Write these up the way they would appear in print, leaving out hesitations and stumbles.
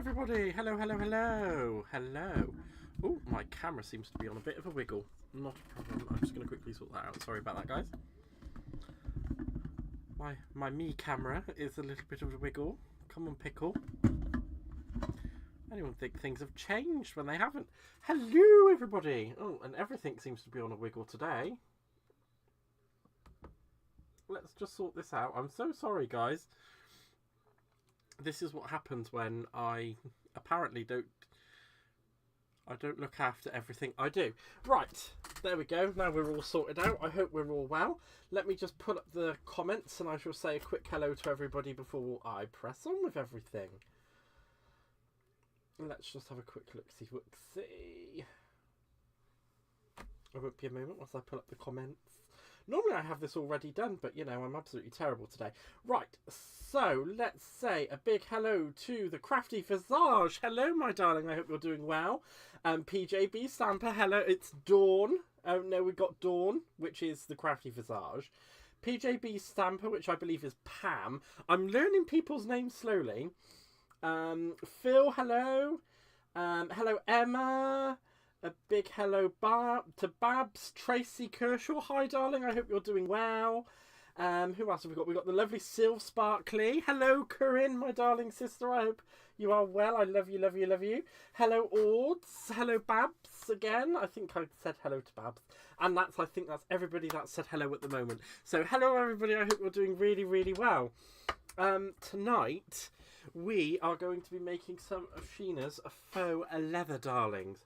everybody! Hello, hello, hello! Hello! Oh, my camera seems to be on a bit of a wiggle. Not a problem. I'm just going to quickly sort that out. Sorry about that, guys. My me camera is a little bit of a wiggle. Come on, pickle. Anyone think things have changed when they haven't? Hello, everybody! Oh, and everything seems to be on a wiggle today. Let's just sort this out. I'm so sorry, guys. This is what happens when I apparently don't look after everything I do. Right, there we go. Now we're all sorted out. I hope we're all well. Let me just pull up the comments and I shall say a quick hello to everybody before I press on with everything. Let's just have a quick look-see. I won't be a moment once I pull up the comments. Normally I have this already done, but you know, I'm absolutely terrible today. Right, so let's say a big hello to the Crafty Visage. Hello, my darling, I hope you're doing well. PJB Stamper, hello, it's Dawn. Oh no, we got Dawn, which is the Crafty Visage. PJB Stamper, which I believe is Pam. I'm learning people's names slowly. Phil, hello. Hello, Emma. A big hello to Babs, Tracy Kershaw. Hi, darling. I hope you're doing well. Who else have we got? We've got the lovely Sylv Sparkly. Hello, Corinne, my darling sister. I hope you are well. I love you, love you, love you. Hello, Ords. Hello, Babs again. I think I said hello to Babs. And I think that's everybody that said hello at the moment. So, hello, everybody. I hope you're doing really, really well. Tonight, we are going to be making some of Sheena's faux leather darlings.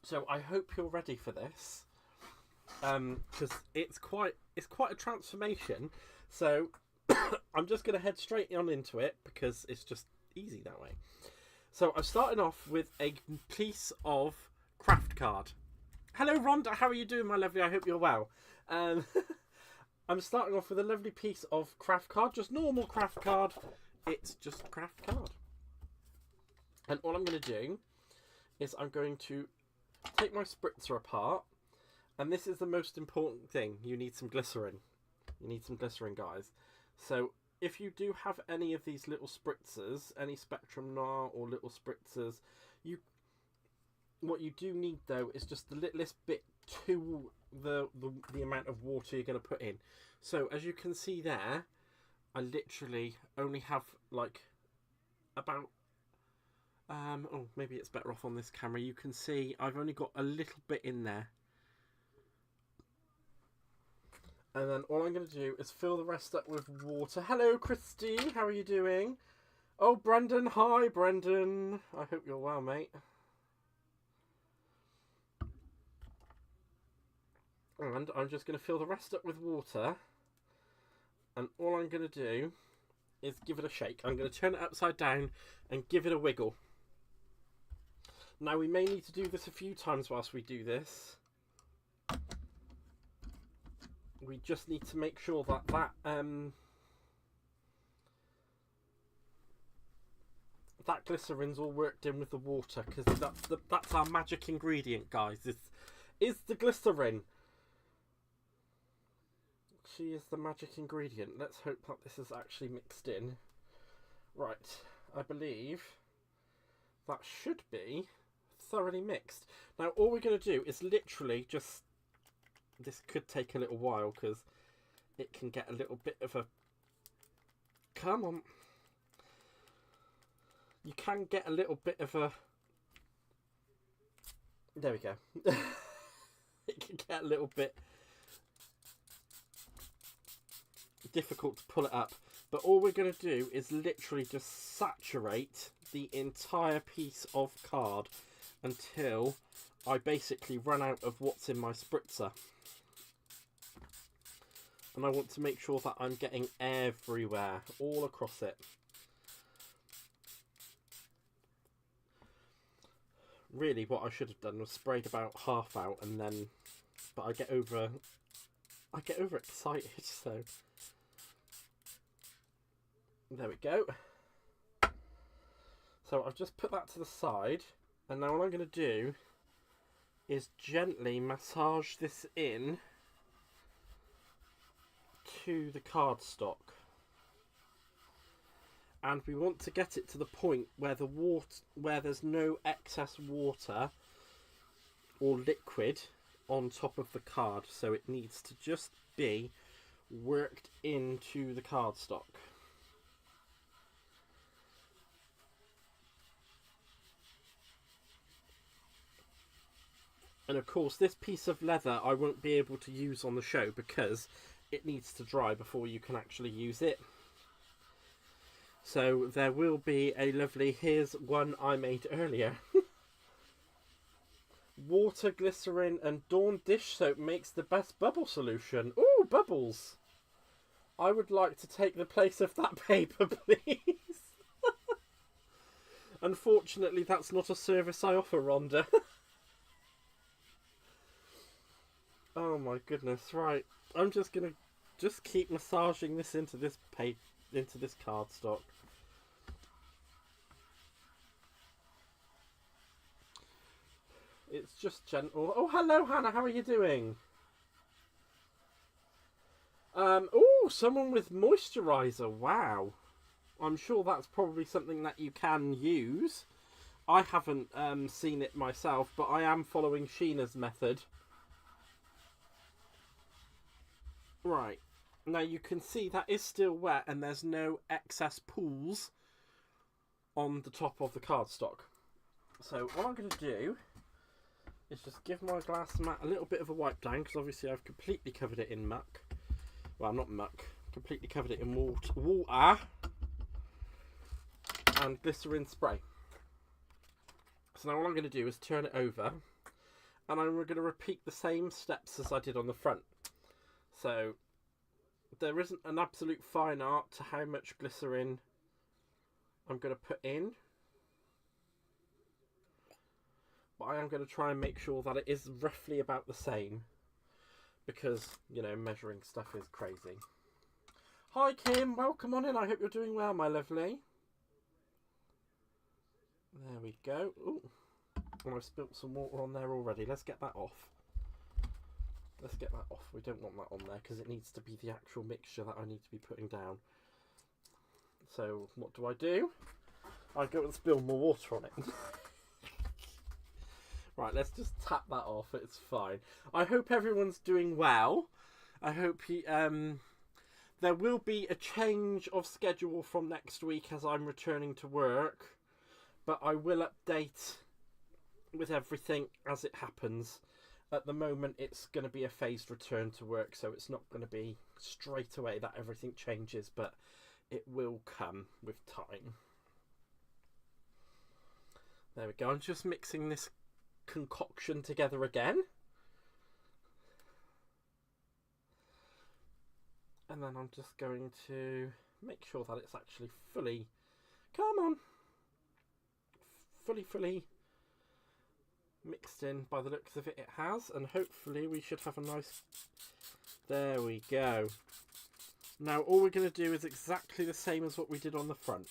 So I hope you're ready for this, because it's quite a transformation. So I'm just going to head straight on into it because it's just easy that way. So I'm starting off with a piece of craft card. Hello, Rhonda. How are you doing, my lovely? I hope you're well. I'm starting off with a lovely piece of craft card, just normal craft card. It's just a craft card, and all I'm going to do is I'm going to take my spritzer apart, and this is the most important thing. You need some glycerin. You need some glycerin, guys. So if you do have any of these little spritzers, any Spectrum Noir or little spritzers, what you do need though is just the littlest bit to the amount of water you're going to put in. So as you can see there, I literally only have like about oh, maybe it's better off on this camera. You can see I've only got a little bit in there. And then all I'm going to do is fill the rest up with water. Hello, Christy. How are you doing? Oh, Brendan. Hi, Brendan. I hope you're well, mate. And I'm just going to fill the rest up with water. And all I'm going to do is give it a shake. I'm going to turn it upside down and give it a wiggle. Now, we may need to do this a few times whilst we do this. We just need to make sure that that glycerin's all worked in with the water, because that's our magic ingredient, guys. This is the glycerin. She is the magic ingredient. Let's hope that this is actually mixed in. Right, I believe that should be thoroughly mixed. Now all we're going to do is literally just, this could take a little while because it can get a little bit of a, come on, you can get a little bit of a, there we go. It can get a little bit difficult to pull it up, but all we're going to do is literally just saturate the entire piece of card until I basically run out of what's in my spritzer. And I want to make sure that I'm getting everywhere, all across it. Really, what I should have done was sprayed about half out, and then, but I get over excited, so there we go. So I've just put that to the side, and now what I'm going to do is gently massage this in to the cardstock. And we want to get it to the point where where there's no excess water or liquid on top of the card. So it needs to just be worked into the cardstock. And of course, this piece of leather I won't be able to use on the show because it needs to dry before you can actually use it. So there will be a lovely, here's one I made earlier. Water, glycerin and Dawn dish soap makes the best bubble solution. Ooh, bubbles. I would like to take the place of that paper, please. Unfortunately, that's not a service I offer, Rhonda. Oh my goodness, right. I'm just going to keep massaging this into this cardstock. It's just gentle. Oh, hello, Hannah. How are you doing? Oh, someone with moisturiser. Wow. I'm sure that's probably something that you can use. I haven't seen it myself, but I am following Sheena's method. Right. Now you can see that is still wet and there's no excess pools on the top of the cardstock. So what I'm going to do is just give my glass mat a little bit of a wipe down, because obviously I've completely covered it in muck. Well, not muck. Completely covered it in water and glycerin spray. So now what I'm going to do is turn it over, and I'm going to repeat the same steps as I did on the front. So there isn't an absolute fine art to how much glycerin I'm going to put in, but I am going to try and make sure that it is roughly about the same, because, you know, measuring stuff is crazy. Hi Kim, welcome on in. I hope you're doing well, my lovely. There we go. Ooh, and I've spilt some water on there already. Let's get that off. Let's get that off. We don't want that on there because it needs to be the actual mixture that I need to be putting down. So what do? I go and spill more water on it. Right, let's just tap that off. It's fine. I hope everyone's doing well. I hope there will be a change of schedule from next week as I'm returning to work, but I will update with everything as it happens. At the moment, it's going to be a phased return to work, so it's not going to be straight away that everything changes, but it will come with time. There we go. I'm just mixing this concoction together again. And then I'm just going to make sure that it's actually fully, fully mixed in. By the looks of it, it has, and hopefully we should have a nice, there we go. Now all we're going to do is exactly the same as what we did on the front.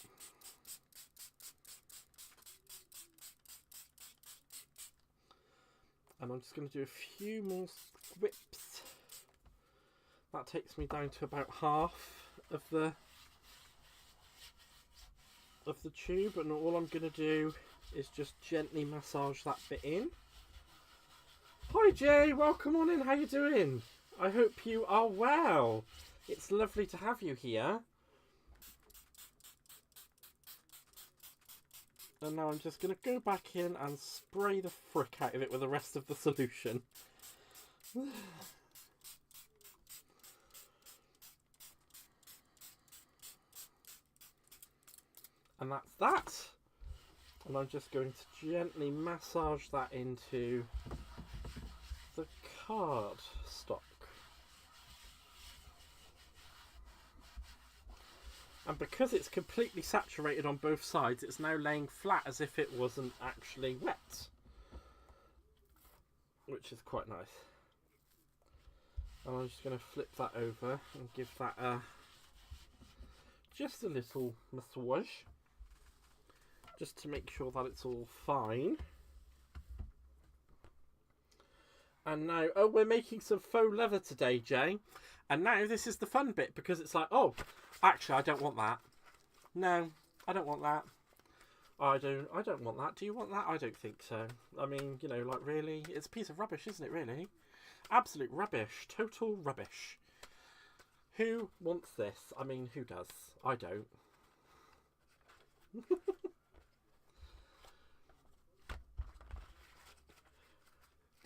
And I'm just going to do a few more whips. That takes me down to about half of the tube, and all I'm going to do is just gently massage that bit in. Hi Jay, welcome on in. How you doing? I hope you are well. It's lovely to have you here. And now I'm just going to go back in and spray the frick out of it with the rest of the solution. And that's that. And I'm just going to gently massage that into the card stock. And because it's completely saturated on both sides, it's now laying flat as if it wasn't actually wet, which is quite nice. And I'm just going to flip that over and give that just a little massage, just to make sure that it's all fine. And now, oh, we're making some faux leather today, Jay. And now this is the fun bit, because it's like, oh, actually, I don't want that. No, I don't want that. I don't want that. Do you want that? I don't think so. I mean, you know, like, really? It's a piece of rubbish, isn't it, really? Absolute rubbish. Total rubbish. Who wants this? I mean, who does? I don't.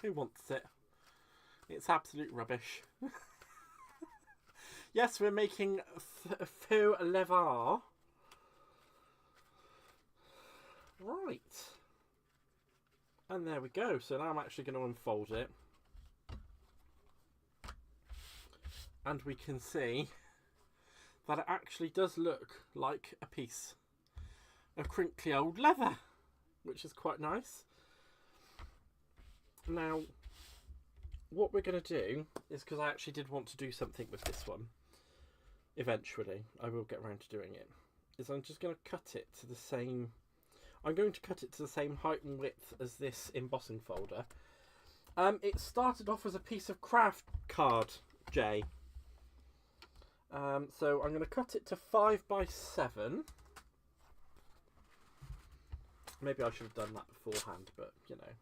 Who wants it? It's absolute rubbish. Yes, we're making faux levar. Right. And there we go. So now I'm actually going to unfold it. And we can see that it actually does look like a piece of crinkly old leather, which is quite nice. Now, what we're going to do is, because I actually did want to do something with this one, eventually, I will get around to doing it, is I'm just going to cut it to the same... I'm going to cut it to the same height and width as this embossing folder. It started off as a piece of craft card, Jay. So I'm going to cut it to 5x7. Maybe I should have done that beforehand, but, you know.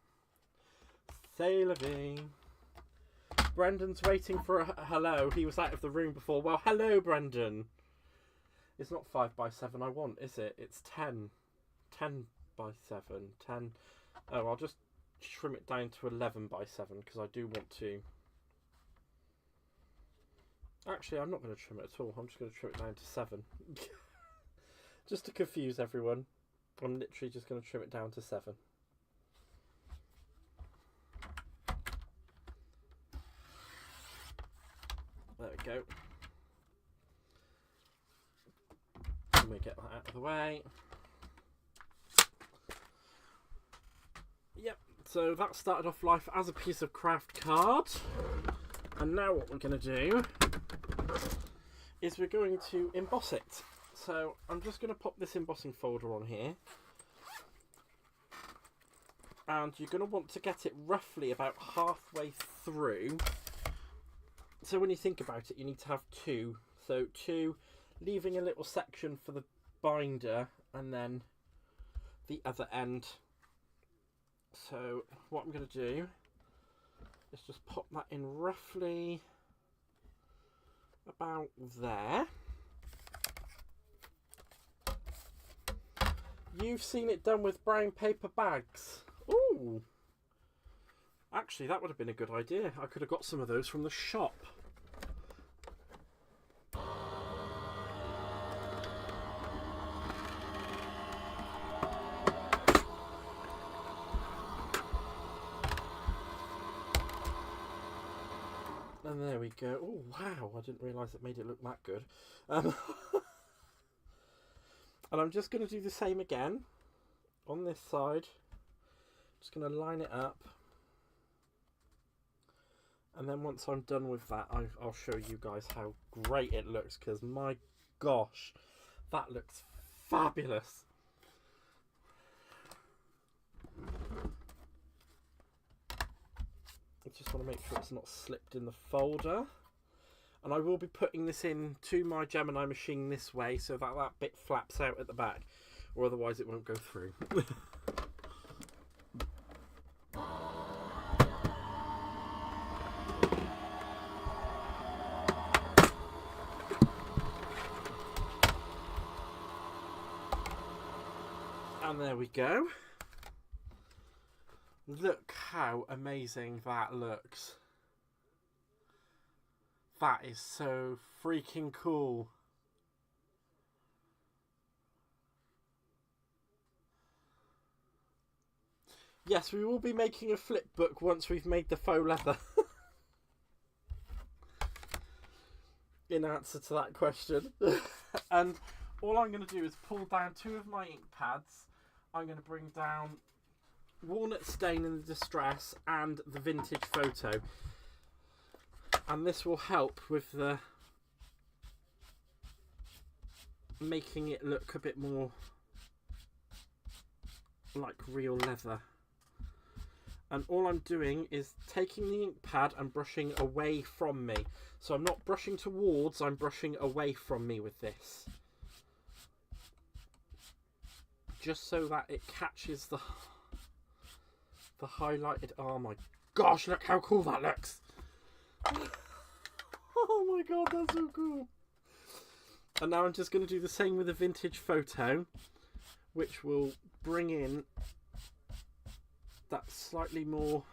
C'est la vie. Brendan's waiting for a hello. He was out of the room before. Well, hello, Brendan. It's not 5x7 I want, is it? It's 10. 10 by 7. 10. Oh, I'll just trim it down to 11 by 7 because I do want to. Actually, I'm not going to trim it at all. I'm just going to trim it down to 7. Just to confuse everyone. I'm literally just going to trim it down to 7. There we go. Let me get that out of the way. Yep, so that started off life as a piece of craft card. And now what we're going to do is we're going to emboss it. So I'm just going to pop this embossing folder on here. And you're going to want to get it roughly about halfway through. So when you think about it, you need to have 2. So 2, leaving a little section for the binder, and then the other end. So what I'm going to do is just pop that in roughly about there. You've seen it done with brown paper bags. Ooh! Actually, that would have been a good idea. I could have got some of those from the shop. And there we go. Oh, wow. I didn't realise it made it look that good. And I'm just going to do the same again on this side. Just going to line it up. And then once I'm done with that, I'll show you guys how great it looks, because my gosh, that looks fabulous. I just want to make sure it's not slipped in the folder. And I will be putting this into my Gemini machine this way so that that bit flaps out at the back, or otherwise it won't go through. And there we go. Look how amazing that looks. That is so freaking cool. Yes, we will be making a flip book once we've made the faux leather. In answer to that question. And all I'm going to do is pull down 2 of my ink pads. I'm going to bring down Walnut Stain in the Distress and the Vintage Photo. And this will help with the making it look a bit more like real leather. And all I'm doing is taking the ink pad and brushing away from me. So I'm not brushing towards, I'm brushing away from me with this. just so that it catches the highlighted. Oh my gosh, look how cool that looks. Oh my god, that's so cool. And now I'm just going to do the same with a vintage photo, which will bring in that slightly more,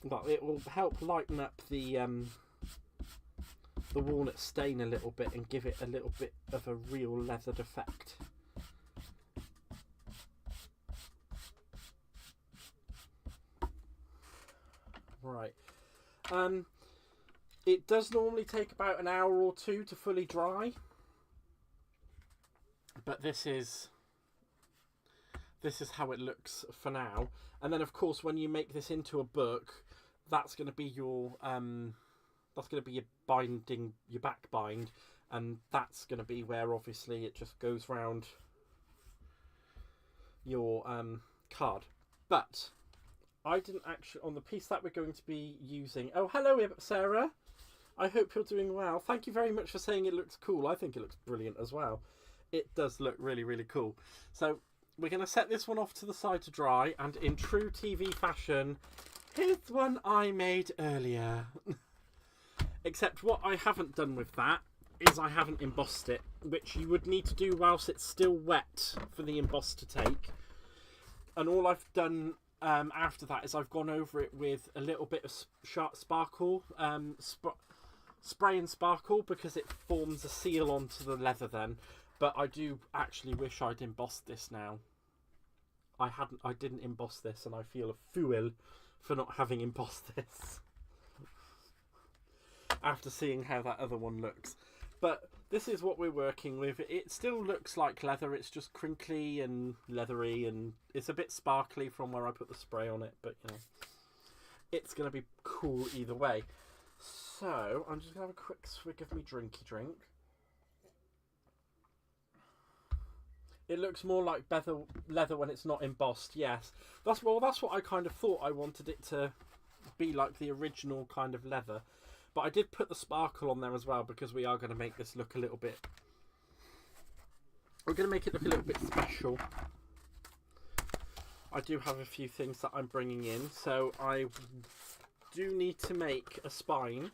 well, it will help lighten up the walnut stain a little bit and give it a little bit of a real leathered effect. Right. It does normally take about an hour or two to fully dry, but this is how it looks for now. And then, of course, when you make this into a book, that's going to be your binding, your back bind, and that's going to be where obviously it just goes round your card. But I didn't actually, on the piece that we're going to be using. Oh, hello, Sarah. I hope you're doing well. Thank you very much for saying it looks cool. I think it looks brilliant as well. It does look really, really cool. So we're going to set this one off to the side to dry, and in true TV fashion, here's one I made earlier. Except what I haven't done with that is I haven't embossed it, which you would need to do whilst it's still wet for the emboss to take. And all I've done after that is I've gone over it with a little bit of sharp sparkle, spray and sparkle, because it forms a seal onto the leather then. But I do actually wish I'd embossed this now. I didn't emboss this, and I feel a fool for not having embossed this after seeing how that other one looks. But this is what we're working with. It still looks like leather. It's just crinkly and leathery, and it's a bit sparkly from where I put the spray on it, but you know, it's going to be cool either way. So I'm just going to have a quick swig of me drinky drink. It looks more like leather when it's not embossed. Yes, that's what I kind of thought. I wanted it to be like the original kind of leather, but I did put the sparkle on there as well because we are going to make this look a little bit. We're going to make it look a little bit special. I do have a few things that I'm bringing in, so I do need to make a spine.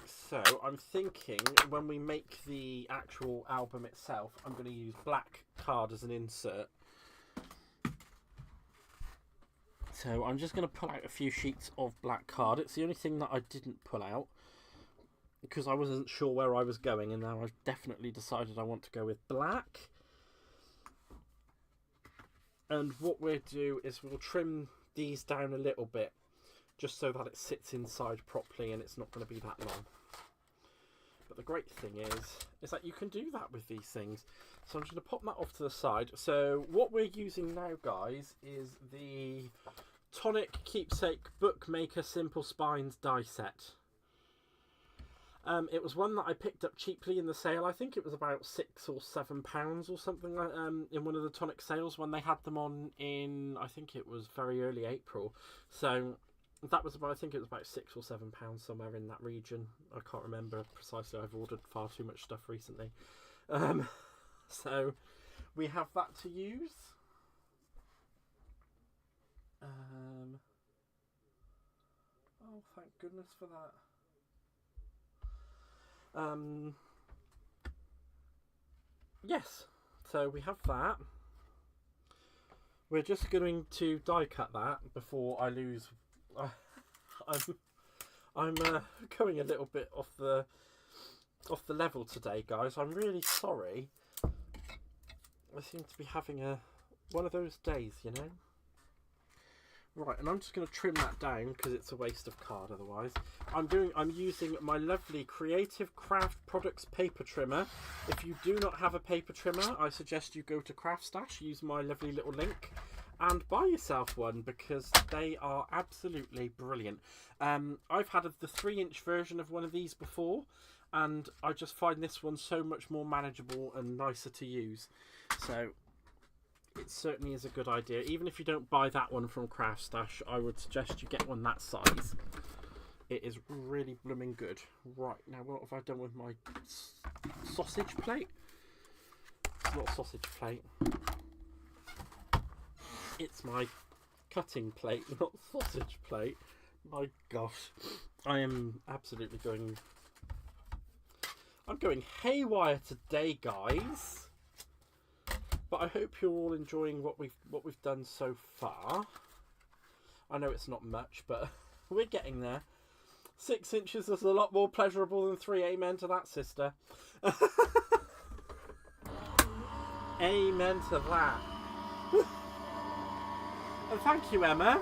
So I'm thinking when we make the actual album itself, I'm going to use black card as an insert. So I'm just going to pull out a few sheets of black card. It's the only thing that I didn't pull out because I wasn't sure where I was going, and now I've definitely decided I want to go with black. And what we'll do is we'll trim these down a little bit just so that it sits inside properly and it's not going to be that long. But the great thing is that you can do that with these things. So I'm just going to pop that off to the side. So what we're using now, guys, is the Tonic Keepsake Bookmaker Simple Spines die set. It was one that I picked up cheaply in the sale. I think it was about £6 or £7 or something like in one of the Tonic sales when they had them on in, I think it was very early April. So that was about, I think it was about £6 or £7 somewhere in that region. I can't remember precisely. I've ordered far too much stuff recently. So we have that to use. Oh, thank goodness for that. Yes, so we have that. We're just going to die cut that before I lose. I'm going a little bit off the level today, guys. I'm really sorry. I seem to be having one of those days, you know. Right, and I'm just going to trim that down because it's a waste of card otherwise. I'm using my lovely Creative Craft Products paper trimmer. If you do not have a paper trimmer, I suggest you go to Craft Stash, use my lovely little link, and buy yourself one because they are absolutely brilliant. I've had the 3-inch version of one of these before, and I just find this one so much more manageable and nicer to use. So it certainly is a good idea. Even if you don't buy that one from Craft Stash, I would suggest you get one that size. It is really blooming good. Right, now what have I done with my sausage plate? not a sausage plate. It's my cutting plate, not sausage plate. My gosh, I am absolutely going. I'm going haywire today, guys. But I hope you're all enjoying what we've done so far. I know it's not much, but we're getting there. 6 inches is a lot more pleasurable than 3. Amen to that, sister. Amen to that. And thank you, Emma.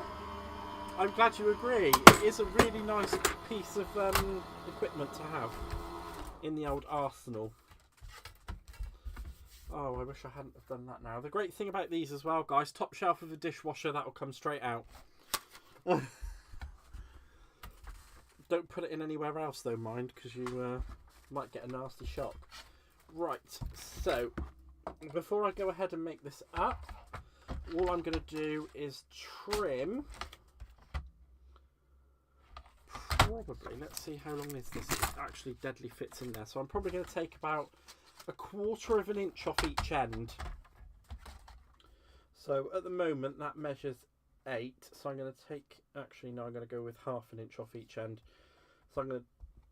I'm glad you agree. It is a really nice piece of equipment to have in the old arsenal. Oh, I wish I hadn't have done that now. The great thing about these as well, guys, top shelf of the dishwasher, that will come straight out. Don't put it in anywhere else though, mind, because you might get a nasty shock. Right, so before I go ahead and make this up, all I'm going to do is trim. Probably, let's see how long is this. It actually deadly fits in there. So I'm probably going to take about 1/4 of an inch off each end. So at the moment that measures 8. So I'm going to take, actually no, I'm going to go with 1/2 an inch off each end. So I'm going to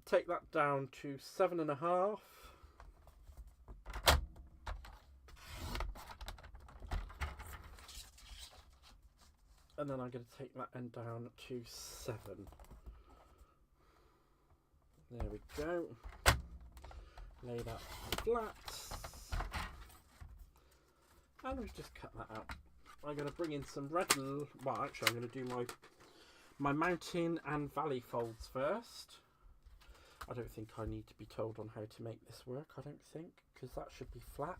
take that down to 7.5. And then I'm going to take that end down to 7. There we go. Lay that flat. And we've just cut that out. I'm going to bring in some red... Well, actually, I'm going to do my mountain and valley folds first. I don't think I need to be told on how to make this work, I don't think, because that should be flat.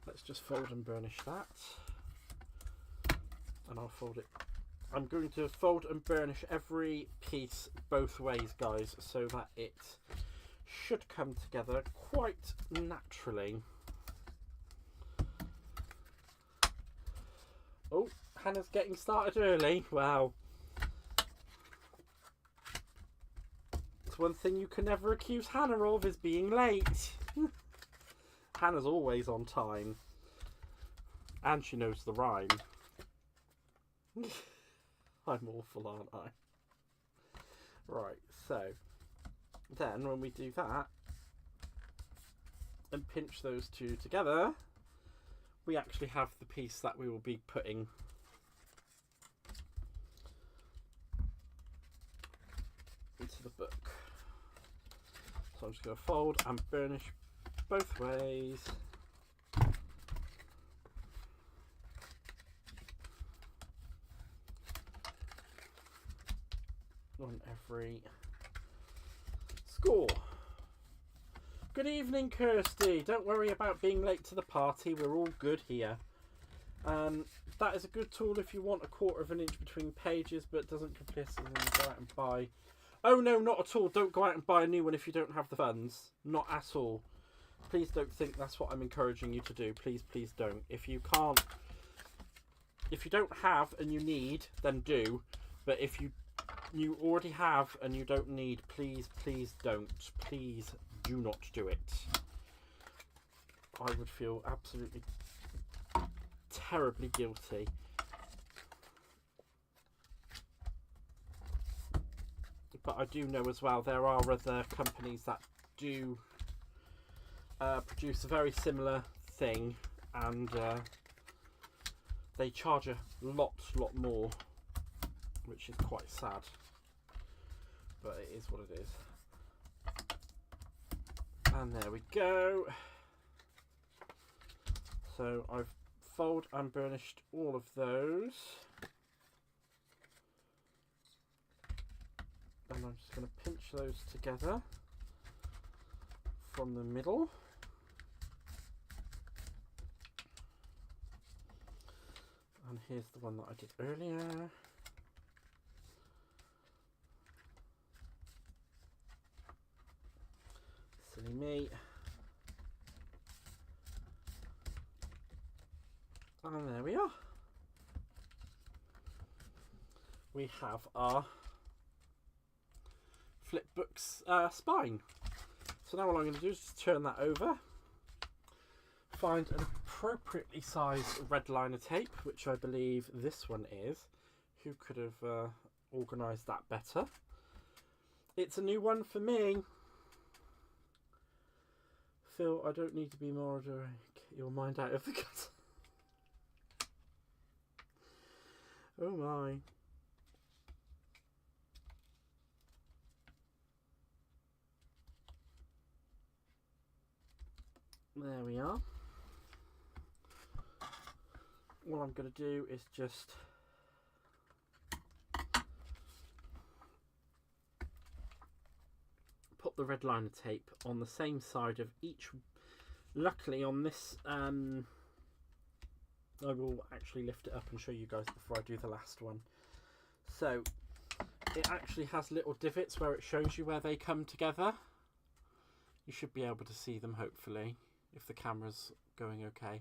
Let's just fold and burnish that. And I'll fold it. I'm going to fold and burnish every piece both ways, guys, so that it should come together quite naturally. Oh, Hannah's getting started early. Wow. It's one thing you can never accuse Hannah of, is being late. Hannah's always on time. And she knows the rhyme. I'm awful, aren't I? Right, so then when we do that and pinch those two together, we actually have the piece that we will be putting into the book. So I'm just going to fold and burnish both ways. On every score. Good evening, Kirsty. Don't worry about being late to the party. We're all good here. That is a good tool if you want 1/4 of an inch between pages, but doesn't completely go out and buy. Oh no, not at all. Don't go out and buy a new one if you don't have the funds. Not at all. Please don't think that's what I'm encouraging you to do. Please, please don't. If you can't, if you don't have and you need, then do. But if you already have and you don't need, please, please don't. Please do not do it. I would feel absolutely terribly guilty. But I do know as well there are other companies that do produce a very similar thing, and they charge a lot more, which is quite sad, but it is what it is. And there we go. So I've fold and burnished all of those, and I'm just going to pinch those together from the middle. And here's the one that I did earlier. Silly me. And there we are. We have our flipbook's spine. So now what I'm going to do is just turn that over. find an appropriately sized red liner tape, which I believe this one is. Who could have organised that better? It's a new one for me. Phil, I don't need to be more to get your mind out of the gutter. Oh my. There we are. All I'm going to do is just put the red liner tape on the same side of each. Luckily on this, I will actually lift it up and show you guys before I do the last one. So it actually has little divots where it shows you where they come together. You should be able to see them hopefully, if the camera's going okay.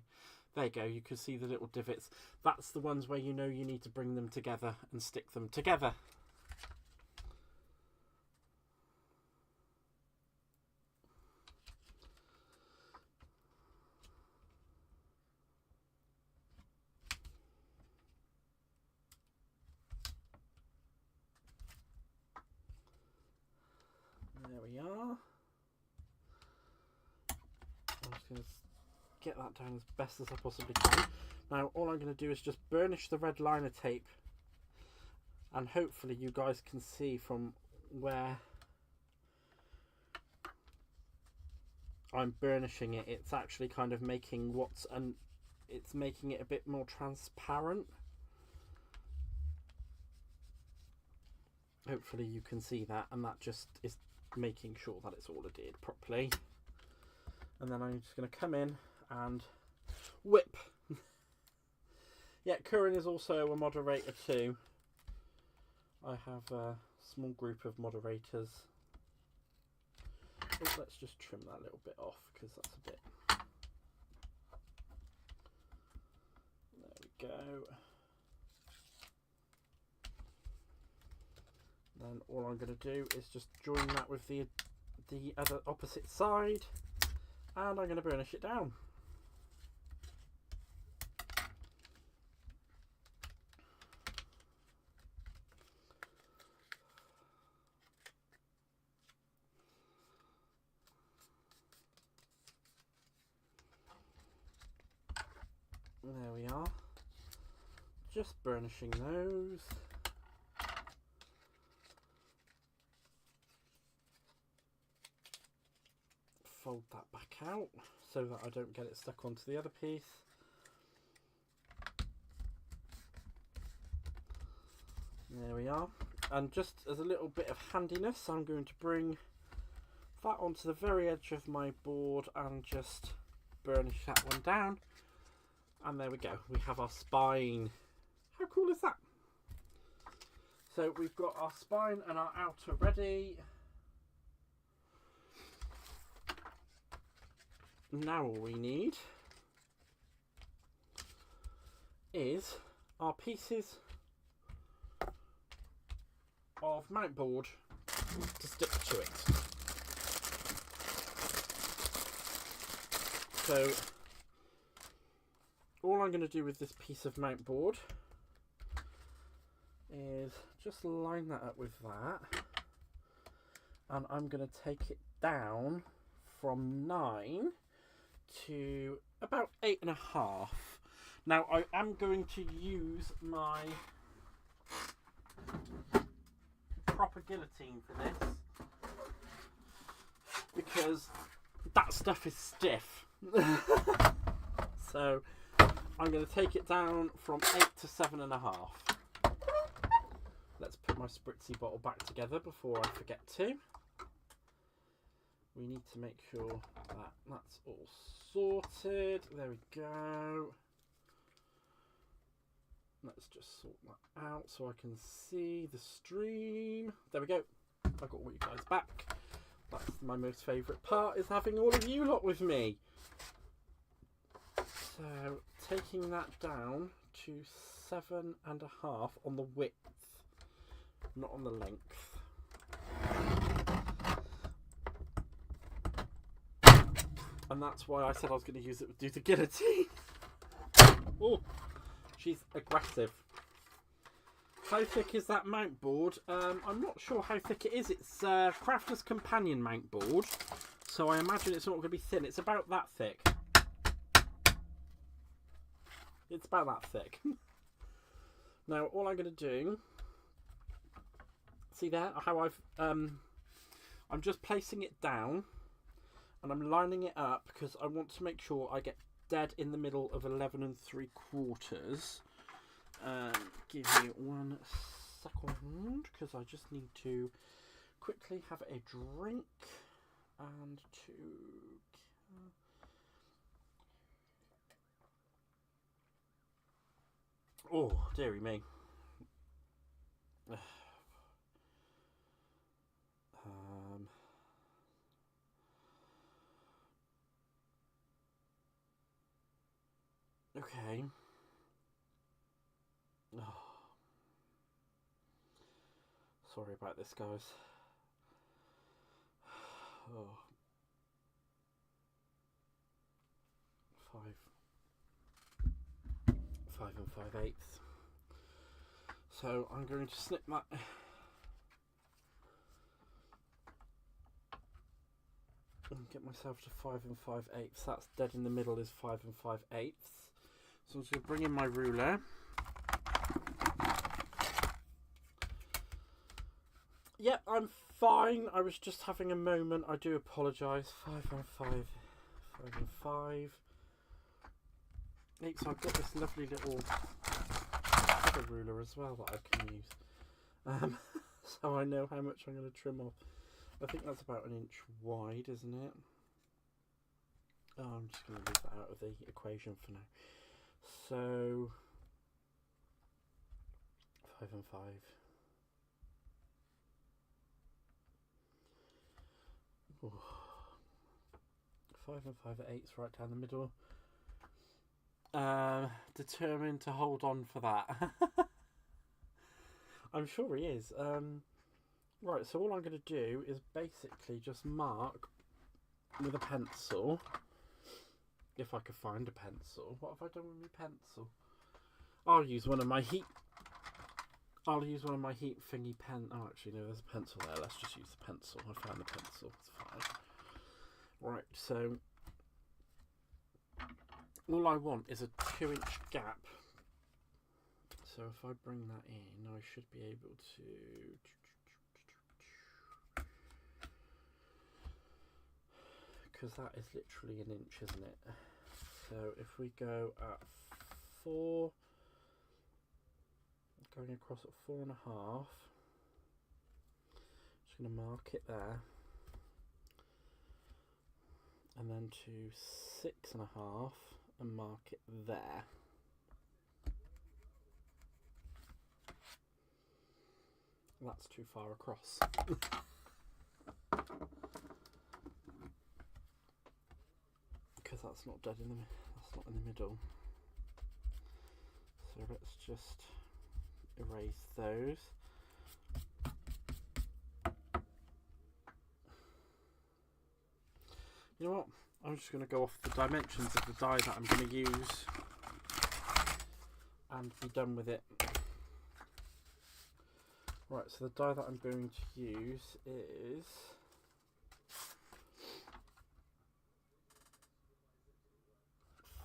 There you go, you can see the little divots. That's the ones where you know you need to bring them together and stick them together. There we are. I'm just going to get that down as best as I possibly can. Now all I'm going to do is just burnish the red liner tape, and hopefully you guys can see from where I'm burnishing it, it's actually kind of making it's making it a bit more transparent. Hopefully you can see that, and that just is making sure that it's all adhered properly. And then I'm just going to come in and whip. Yeah, Curran is also a moderator too. I have a small group of moderators. Oh, let's just trim that a little bit off because that's a bit. There we go. Then all I'm going to do is just join that with the other opposite side, and I'm going to burnish it down. There we are. Just burnishing those. Fold that back out so that I don't get it stuck onto the other piece. There we are. And just as a little bit of handiness, I'm going to bring that onto the very edge of my board and just burnish that one down. And there we go. We have our spine. How cool is that? So we've got our spine and our outer ready. Now all we need is our pieces of mount board to stick to it. So all I'm going to do with this piece of mount board is just line that up with that, and I'm going to take it down from 9 to about 8.5. Now I am going to use my proper guillotine for this because that stuff is stiff. So I'm going to take it down from 8 to 7.5. Let's put my spritzy bottle back together before I forget to. We need to make sure that that's all sorted. There we go. Let's just sort that out so I can see the stream. There we go. I got all you guys back. That's my most favourite part, is having all of you lot with me. So taking that down to 7.5 on the width, not on the length. And that's why I said I was going to use it to do the guillotine. Oh, she's aggressive. How thick is that mount board? I'm not sure how thick it is. It's Crafter's Companion mount board. So I imagine it's not going to be thin. It's about that thick. It's about that thick. Now, all I'm going to do... See there? How I've... I'm just placing it down. And I'm lining it up because I want to make sure I get dead in the middle of 11 3/4. Give me 1 second because I just need to quickly have a drink and to... Oh, dearie me. Okay. Oh. Sorry about this, guys. Oh. 5 5 5/8. So I'm going to snip that. And get myself to 5 5/8. That's dead in the middle is 5 5/8. So I'm just going to bring in my ruler. Yep, I'm fine. I was just having a moment. I do apologise. 5 5 5 8. So I've got this lovely little ruler as well that I can use. So I know how much I'm going to trim off. I think that's about 1 inch wide, isn't it? Oh, I'm just going to leave that out of the equation for now. So 5 5. 5 5/8 right down the middle. Determined to hold on for that. I'm sure he is. Right, so all I'm going to do is basically just mark with a pencil. If I could find a pencil. What have I done with my pencil? I'll use one of my heat thingy pen. Oh, actually, no, there's a pencil there. Let's just use the pencil. I found the pencil. It's fine. Right, so all I want is a 2-inch gap. So if I bring that in, I should be able to... Because that is literally 1 inch, isn't it? So if we go at 4, going across at 4.5, just going to mark it there, and then to 6.5 and mark it there. That's too far across. Because that's not dead in the middle. So let's just erase those. You know what? I'm just going to go off the dimensions of the die that I'm going to use and be done with it. Right, so the die that I'm going to use is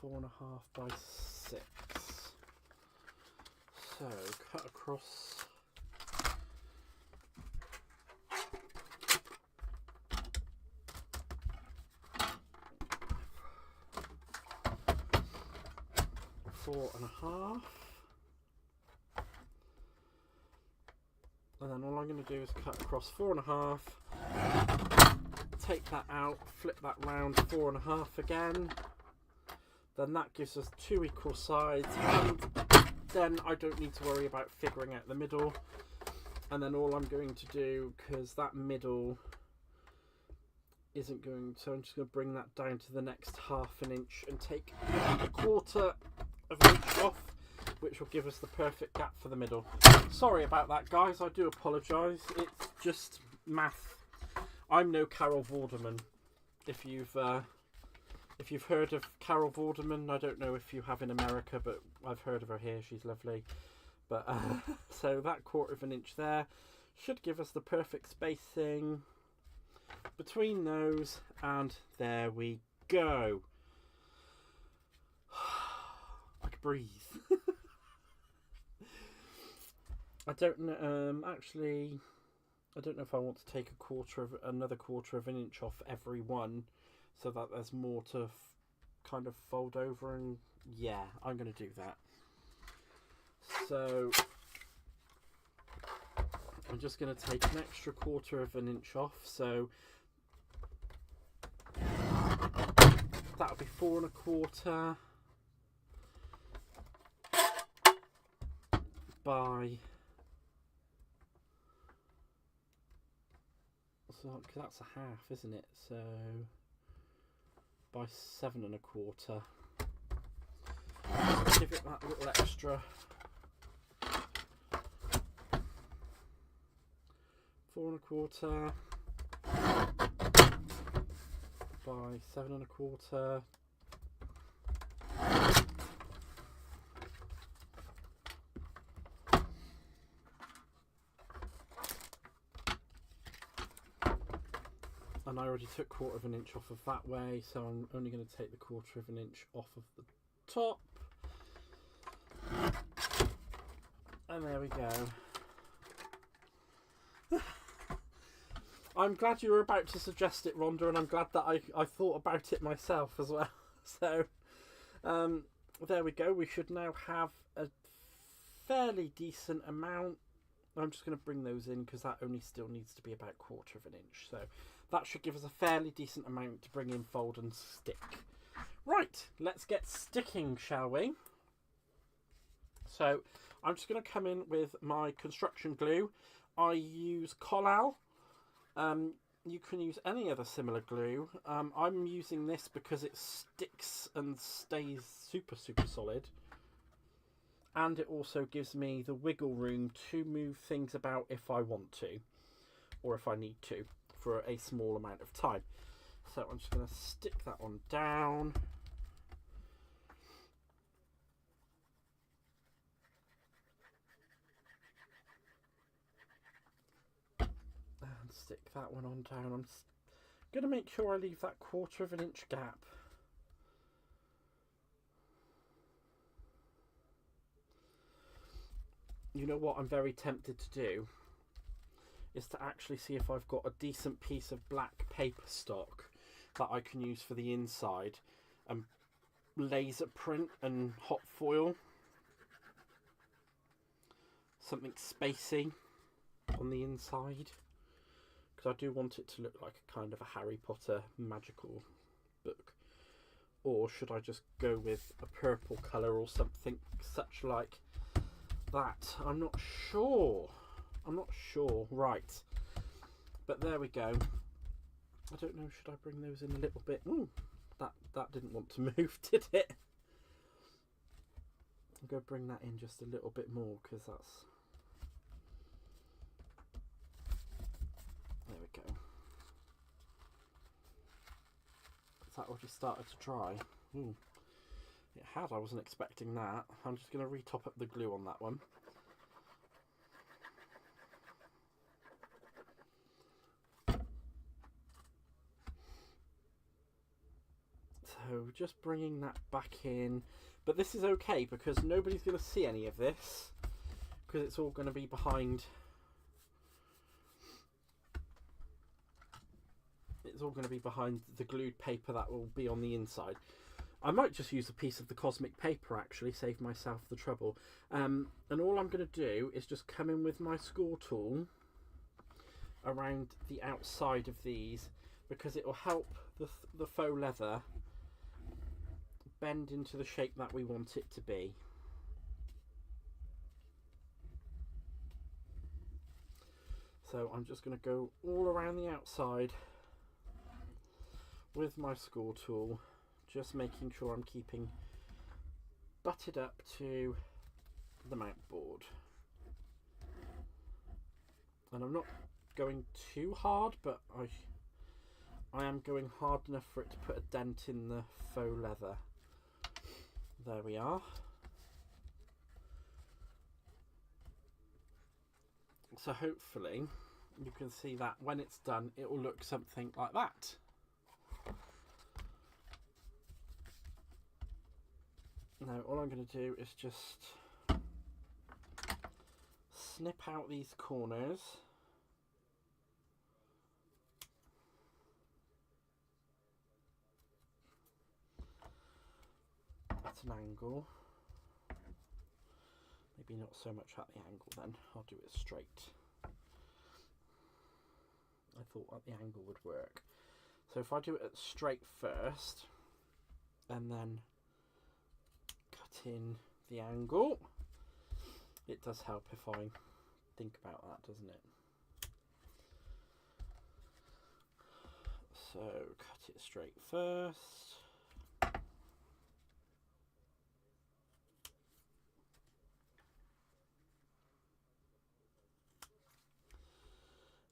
.4.5 by 6. So cut across . 4.5, and then all I'm going to do is cut across 4.5, take that out, flip that round 4.5 again, then that gives us 2 equal sides, and then I don't need to worry about figuring out the middle. And then all I'm going to do, because that middle isn't going, so I'm just going to bring that down to the next ½ inch and take 1/4 of an inch off, which will give us the perfect gap for the middle. Sorry about that, guys, I do apologise. It's just math. I'm no Carol Vorderman, if you've If you've heard of Carol Vorderman, I don't know if you have in America, but I've heard of her here. She's lovely. But so that 1/4 inch there should give us the perfect spacing between those, and there we go. I can breathe. I don't know. Actually, I don't know if I want to take another 1/4 inch off every one, so that there's more to kind of fold over. And yeah, I'm going to do that. So I'm just going to take an extra 1/4 inch off. So that'll be 4 1/4 by. So that's a half, isn't it? So by 7 1/4. Give it that little extra. 4 1/4 by 7 1/4. And I already took 1/4 inch off of that way, so I'm only going to take the 1/4 inch off of the top. And there we go. I'm glad you were about to suggest it, Rhonda, and I'm glad that I thought about it myself as well. So there we go. We should now have a fairly decent amount. I'm just going to bring those in because that only still needs to be about 1/4 inch. So that should give us a fairly decent amount to bring in, fold and stick. Right, let's get sticking, shall we? So I'm just going to come in with my construction glue. I use Collal. You can use any other similar glue. I'm using this because it sticks and stays super solid. And it also gives me the wiggle room to move things about if I want to, or if I need to, for a small amount of time. So I'm just going to stick that one down. And stick that one on down. I'm going to make sure I leave that 1/4 inch gap. You know what I'm very tempted to do is to actually see if I've got a decent piece of black paper stock that I can use for the inside and laser print and hot foil something spacey on the inside, because I do want it to look like a kind of a Harry Potter magical book. Or should I just go with a purple colour or something such like that? I'm not sure. Right, but there we go. I don't know, should I bring those in a little bit? Ooh, that didn't want to move, did it? I'm going to bring that in just a little bit more, because that's... There we go. Has that already started to dry? Ooh, it had. I wasn't expecting that. I'm just going to re-top up the glue on that one. So just bringing that back in, but this is okay because nobody's going to see any of this because it's all going to be behind. It's all going to be behind the glued paper that will be on the inside. I might just use a piece of the cosmic paper, actually, save myself the trouble. And all I'm going to do is just come in with my score tool around the outside of these, because it will help the faux leather bend into the shape that we want it to be. So I'm just going to go all around the outside with my score tool, just making sure I'm keeping butted up to the mount board. And I'm not going too hard, but I am going hard enough for it to put a dent in the faux leather. There we are. So hopefully you can see that when it's done it will look something like that. Now all I'm going to do is just snip out these corners. At an angle. Maybe not so much at the angle then, I'll do it straight. I thought at the angle would work. So if I do it straight first and then cut in the angle, it does help if I think about that, doesn't it? So cut it straight first.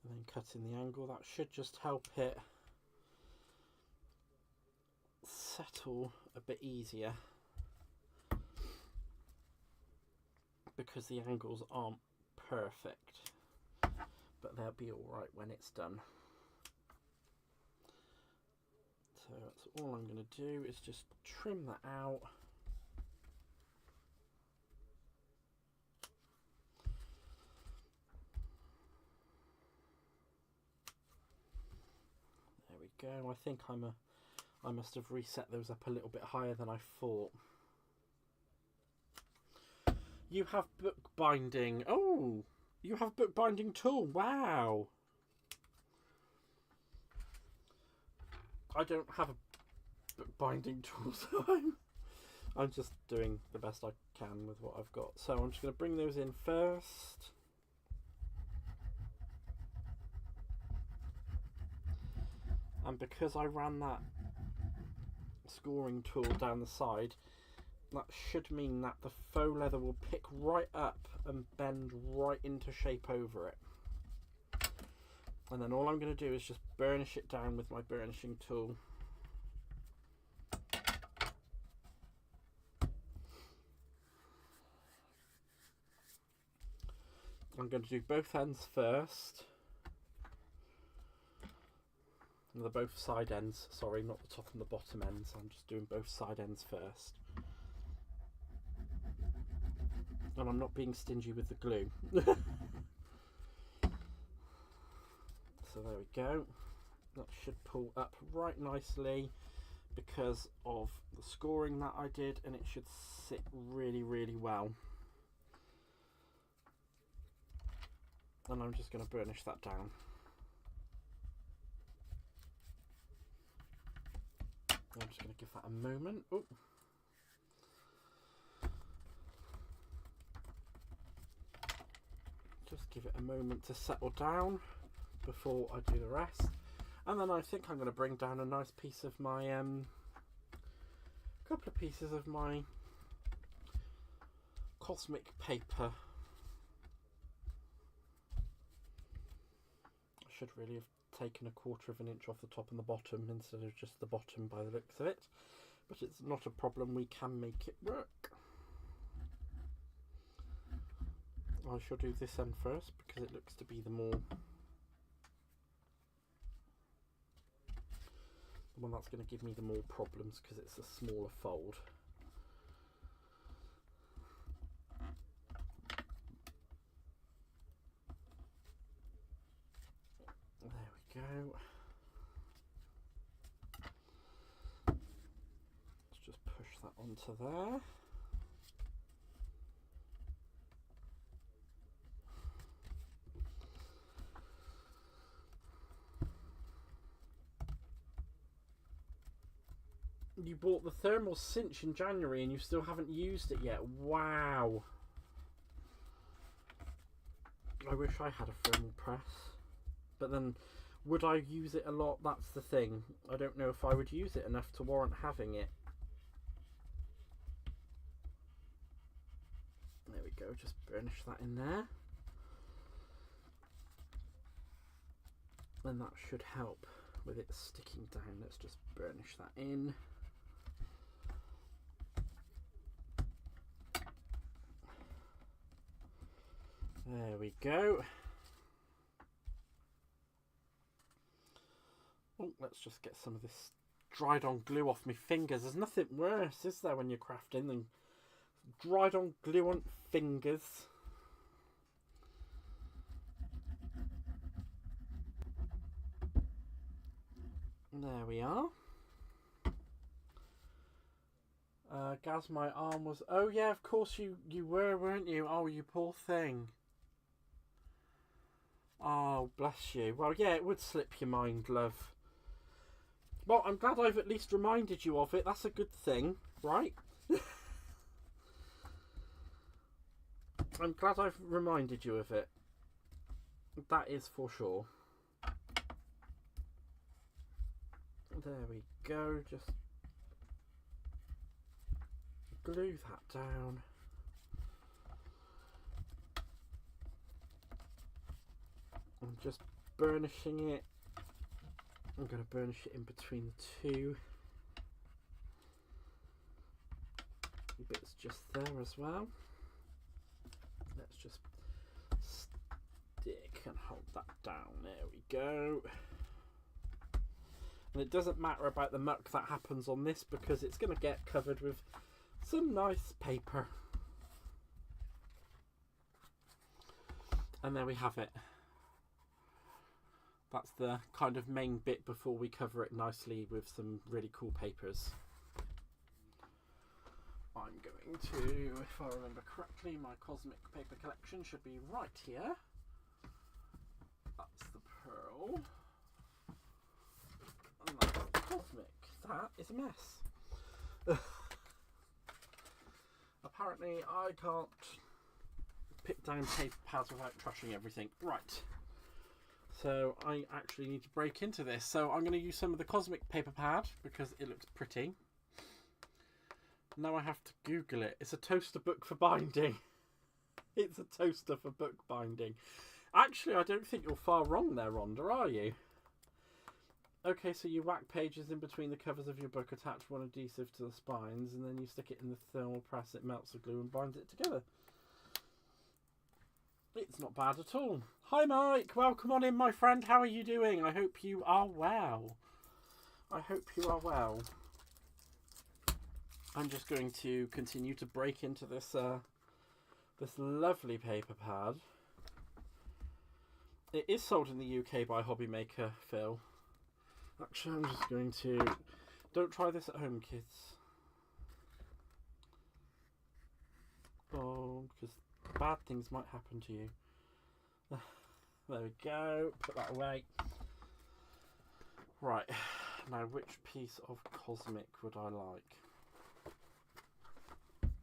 And then cut in the angle. That should just help it settle a bit easier, because the angles aren't perfect, but they'll be alright when it's done. So that's all I'm going to do, is just trim that out. There we go. I think I must have reset those up a little bit higher than I thought. You have bookbinding. Oh, you have bookbinding tool. Wow. I don't have a bookbinding tool, so I'm just doing the best I can with what I've got. So I'm just going to bring those in first. And because I ran that scoring tool down the side, that should mean that the faux leather will pick right up and bend right into shape over it. And then all I'm going to do is just burnish it down with my burnishing tool. I'm going to do both ends first. They're both side ends, sorry, not the top and the bottom ends. I'm just doing both side ends first. And I'm not being stingy with the glue. So there we go. That should pull up right nicely because of the scoring that I did, and it should sit really, really well. And I'm just going to burnish that down. I'm just going to give that a moment. Oh. Just give it a moment to settle down before I do the rest. And then I think I'm going to bring down a nice piece of my, couple of pieces of my cosmic paper. I should really have taken 1/4 of an inch off the top and the bottom instead of just the bottom by the looks of it, but it's not a problem, we can make it work. I shall do this end first because it looks to be the one that's going to give me the more problems because it's a smaller fold. There we go. Let's just push that onto there. You bought the thermal cinch in January and you still haven't used it yet. Wow. I wish I had a thermal press. But then, would I use it a lot? That's the thing. I don't know if I would use it enough to warrant having it. There we go, just burnish that in there. And that should help with it sticking down. Let's just burnish that in. There we go. Oh, let's just get some of this dried on glue off my fingers. There's nothing worse, is there, when you're crafting than dried on glue on fingers. There we are. Gaz, my arm was... Oh yeah, of course you were, weren't you? Oh, you poor thing. Oh, bless you. Well, yeah, it would slip your mind, love. Well, I'm glad I've at least reminded you of it. That's a good thing, right? I'm glad I've reminded you of it. That is for sure. There we go. Just glue that down. I'm just burnishing it. I'm going to burnish it in between the two. Bits just there as well. Let's just stick and hold that down. There we go. And it doesn't matter about the muck that happens on this because it's going to get covered with some nice paper. And there we have it. That's the kind of main bit before we cover it nicely with some really cool papers. I'm going to, if I remember correctly, my cosmic paper collection should be right here. That's the pearl. And that's the cosmic. That is a mess. Apparently I can't pick down paper pads without trashing everything. Right. So I actually need to break into this. So I'm going to use some of the cosmic paper pad because it looks pretty. Now I have to Google it. It's a toaster book for binding. It's a toaster for book binding. Actually, I don't think you're far wrong there, Rhonda, are you? Okay, so you whack pages in between the covers of your book, attach one adhesive to the spines, and then you stick it in the thermal press, it melts the glue and binds it together. It's not bad at all. Hi Mike, welcome on in my friend, how are you doing? I hope you are well. I hope you are well. I'm just going to continue to break into this this lovely paper pad. It is sold in the UK by Hobby Maker Phil. Actually, I'm just going to... Don't try this at home, kids. Oh, because bad things might happen to you. There we go. Put that away. Right. Now, which piece of cosmic would I like?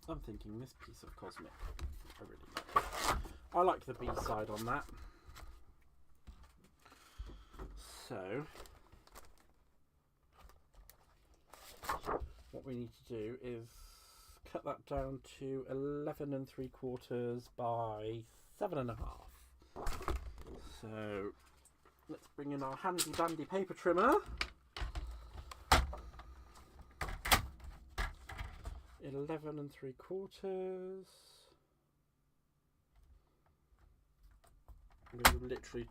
I'm thinking this piece of cosmic. I really like. I like the B side on that. So, what we need to do is cut that down to 11 3/4 by 7 1/2. So, let's bring in our handy dandy paper trimmer. 11 3/4. We're literally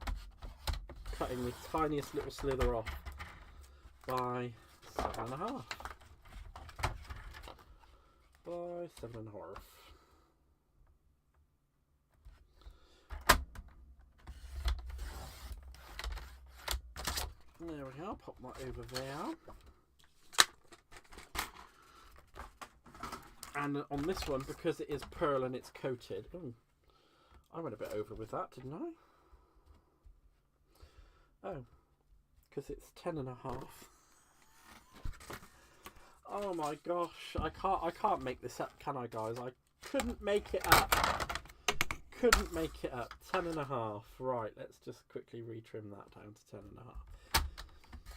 cutting the tiniest little slither off by 7 1/2. By 7 1/2. There we are, pop that over there. And on this one, because it is pearl and it's coated, ooh, I went a bit over with that, didn't I? Oh, because it's 10 1/2. Oh my gosh, I can't make this up, can I, guys? I couldn't make it up. Couldn't make it up. 10 1/2. Right, let's just quickly retrim that down to 10 1/2.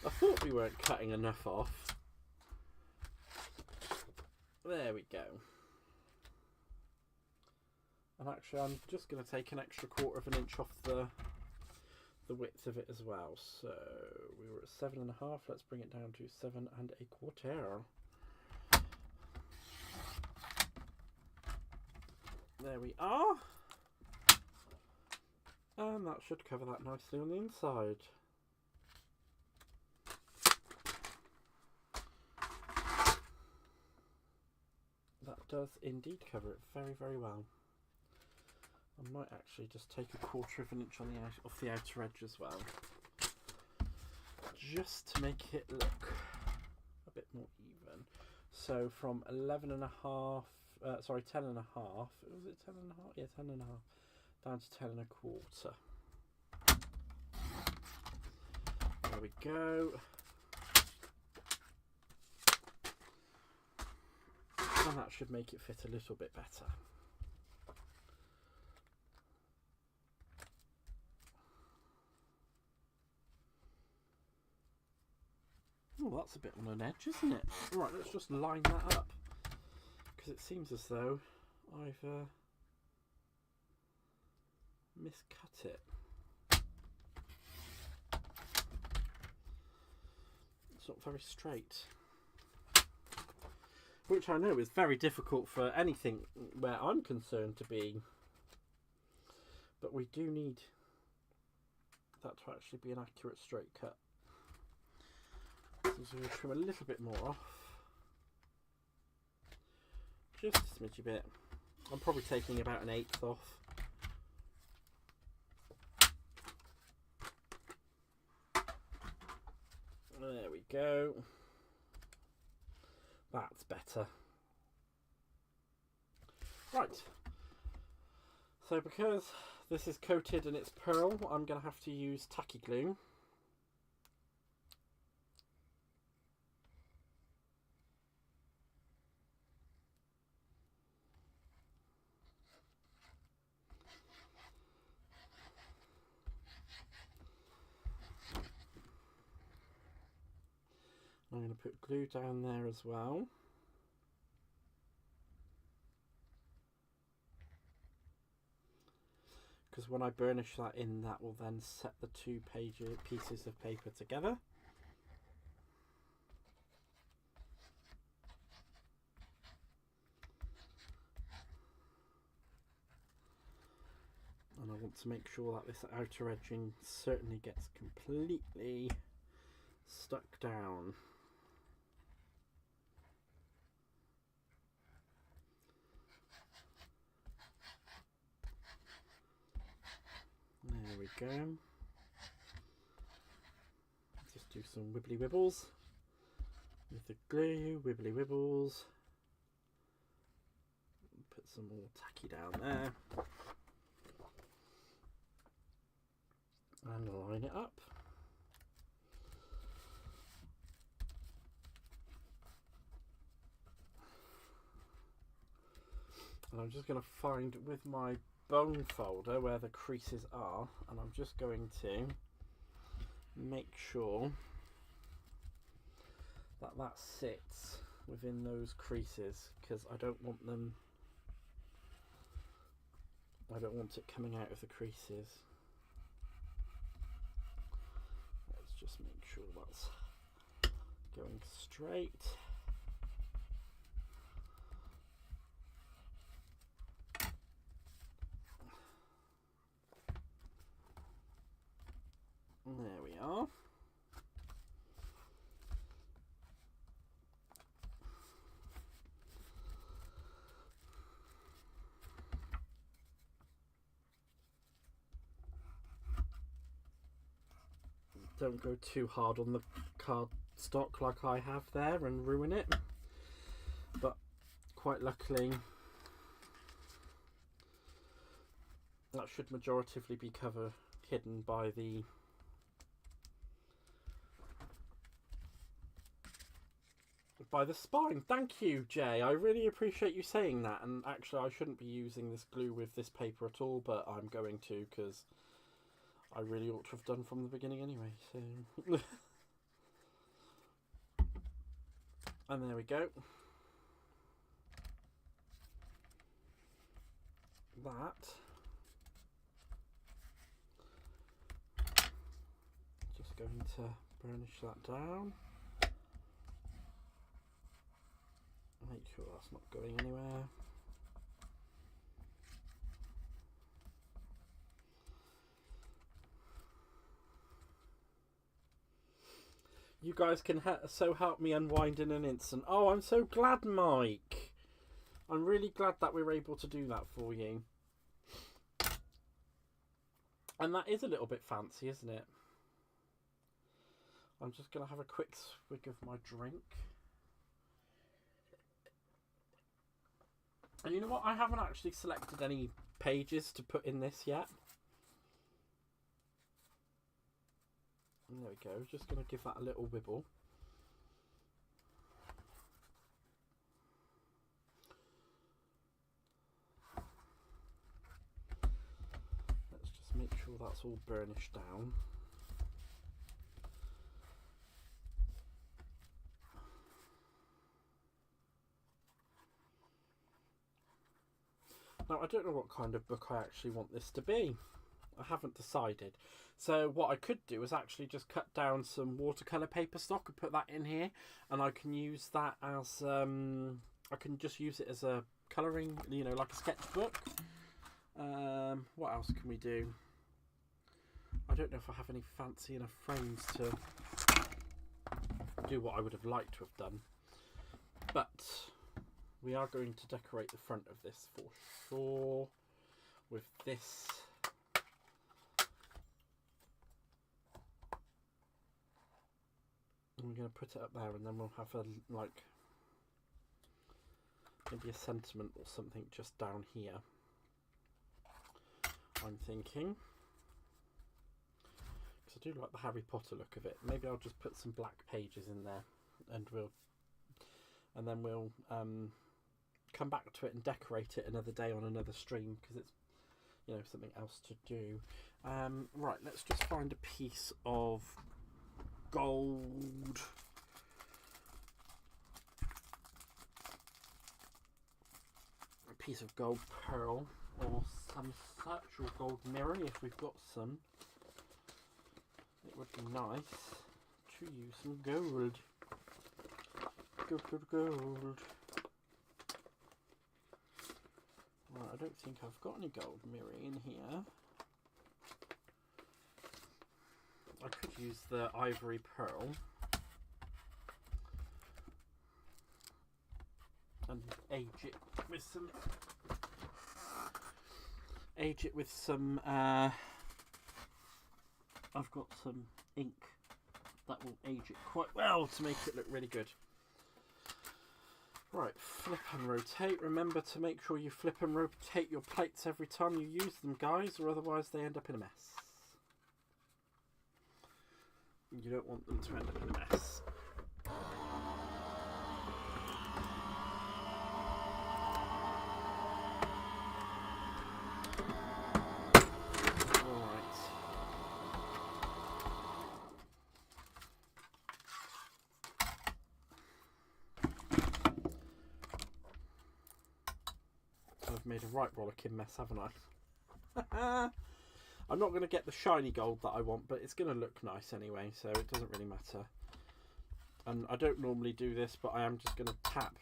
I thought we weren't cutting enough off. There we go. And actually, I'm just going to take an extra 1/4 inch off the the width of it as well. So we were at 7.5. Let's bring it down to 7.25. There we are. And that should cover that nicely on the inside. That does indeed cover it very, very well. I might actually just take 1/4 of an inch on the off the outer edge as well, just to make it look a bit more even. So from 11.5, sorry, 10.5. Was it 10.5? Yeah, 10.5. Down to 10.25. There we go. And that should make it fit a little bit better. Oh, that's a bit on an edge, isn't it? Right, let's just line that up, because it seems as though I've miscut it. It's not very straight, which I know is very difficult for anything where I'm concerned to be, but we do need that to actually be an accurate straight cut. So we'll trim a little bit more off, just a smidgy bit. I'm probably taking about 1/8 off. There we go. That's better. Right. So because this is coated and it's pearl, I'm going to have to use tacky glue. I'm going to put glue down there as well. Because when I burnish that in, that will then set the two pieces of paper together. And I want to make sure that this outer edging certainly gets completely stuck down. There we go. Just do some wibbly wibbles with the glue, wibbly wibbles. Put some more tacky down there. And line it up. And I'm just going to find with my bone folder where the creases are, and I'm just going to make sure that that sits within those creases, because I don't want it coming out of the creases. Let's just make sure that's going straight. There we are. Don't go too hard on the cardstock like I have there and ruin it. But quite luckily, that should majoritively be hidden by the spine. Thank you, Jay. I really appreciate you saying that. And actually, I shouldn't be using this glue with this paper at all, but I'm going to, because I really ought to have done from the beginning anyway. So, and there we go. That going to burnish that down. Make sure that's not going anywhere. You guys can so help me unwind in an instant. Oh, I'm so glad, Mike. I'm really glad that we're able to do that for you. And that is a little bit fancy, isn't it? I'm just going to have a quick swig of my drink. And you know what? I haven't actually selected any pages to put in this yet. And there we go. Just going to give that a little wibble. Let's just make sure that's all burnished down. Now, I don't know what kind of book I actually want this to be. I haven't decided. So what I could do is actually just cut down some watercolour paper stock and put that in here. And I can use that as, I can just use it as a colouring, you know, like a sketchbook. What else can we do? I don't know if I have any fancy enough frames to do what I would have liked to have done. But we are going to decorate the front of this for sure with this. And we're going to put it up there, and then we'll have a, like, maybe a sentiment or something just down here. I'm thinking. Because I do like the Harry Potter look of it. Maybe I'll just put some black pages in there, and then we'll come back to it and decorate it another day on another stream, because it's, you know, something else to do. Right, let's just find a piece of gold. A piece of gold pearl or some such, or gold mirror if we've got some. It would be nice to use some gold. Gold. Right, I don't think I've got any gold mirror in here. I could use the ivory pearl and age it with some I've got some ink that will age it quite well to make it look really good. Right, flip and rotate. Remember to make sure you flip and rotate your plates every time you use them, guys, or otherwise they end up in a mess. You don't want them to end up in a mess. Alright. I've made a right rollicking mess, haven't I? I'm not going to get the shiny gold that I want, but it's going to look nice anyway, so it doesn't really matter. And I don't normally do this, but I am just going to tap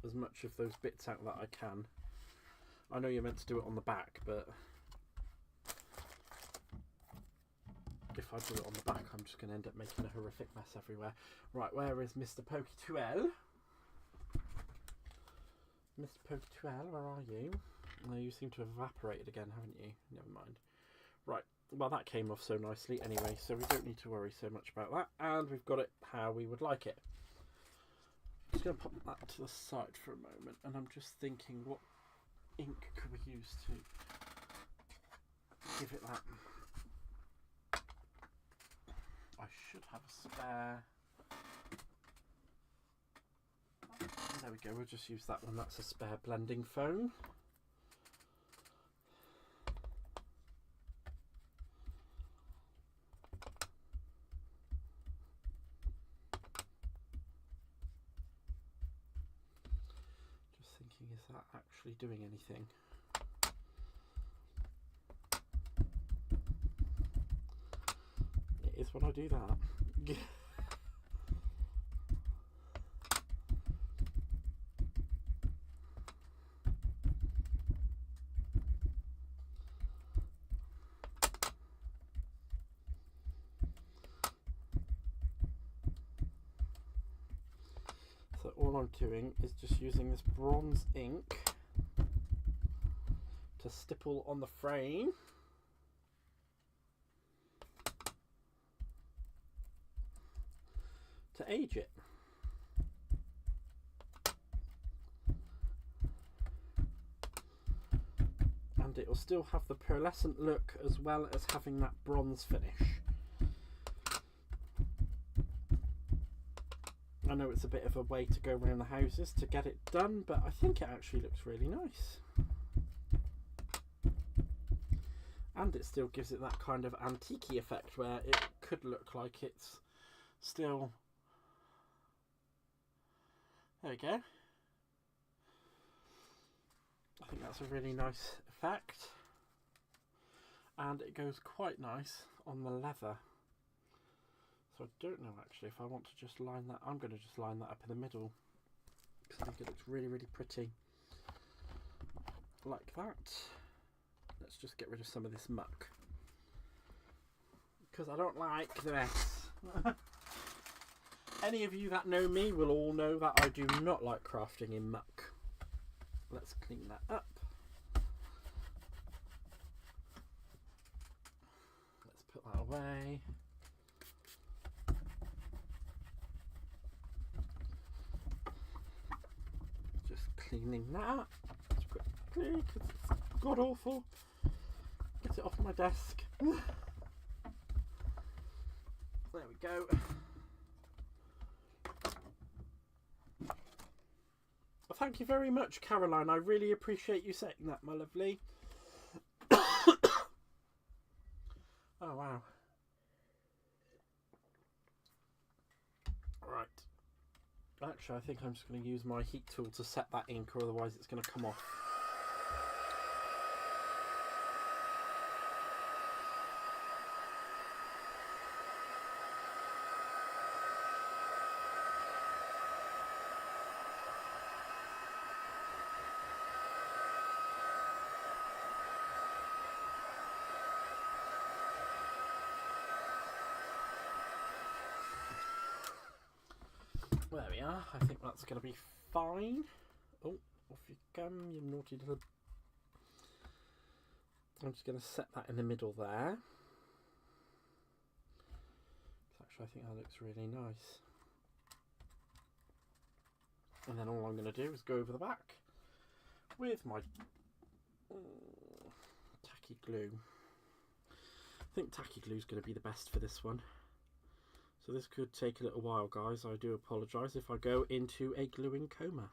as much of those bits out that I can. I know you're meant to do it on the back, but if I do it on the back, I'm just going to end up making a horrific mess everywhere. Right, where is Mr. Pokey2L? Mr. Pokey2L, where are you? No, you seem to have evaporated again, haven't you? Never mind. Right, well that came off so nicely anyway, so we don't need to worry so much about that. And we've got it how we would like it. I'm just going to pop that to the side for a moment, and I'm just thinking, what ink could we use to give it that? I should have a spare. There we go, we'll just use that one. That's a spare blending foam. Just thinking, is that actually doing anything? It is when I do that. So all I'm doing is just using this bronze ink to stipple on the frame. To age it. And it will still have the pearlescent look as well as having that bronze finish. I know it's a bit of a way to go around the houses to get it done, but I think it actually looks really nice. And it still gives it that kind of antique-y effect where it could look like it's still... There we go. I think that's a really nice effect. And it goes quite nice on the leather. So I don't know actually if I want to just line that. I'm going to just line that up in the middle because I think it looks really, really pretty. Like that. Let's just get rid of some of this muck because I don't like the mess. Any of you that know me will all know that I do not like crafting in muck. Let's clean that up. Let's put that away. Just cleaning that quickly because it's god awful. Get it off my desk. There we go. Thank you very much, Caroline. I really appreciate you saying that, my lovely. Oh, wow. Right. Actually, I think I'm just going to use my heat tool to set that ink, or otherwise it's going to come off. There we are. I think that's going to be fine. Oh, off you come, you naughty little... I'm just going to set that in the middle there. Actually, I think that looks really nice. And then all I'm going to do is go over the back with my tacky glue. I think tacky glue is going to be the best for this one. So this could take a little while, guys. I do apologise if I go into a gluing coma.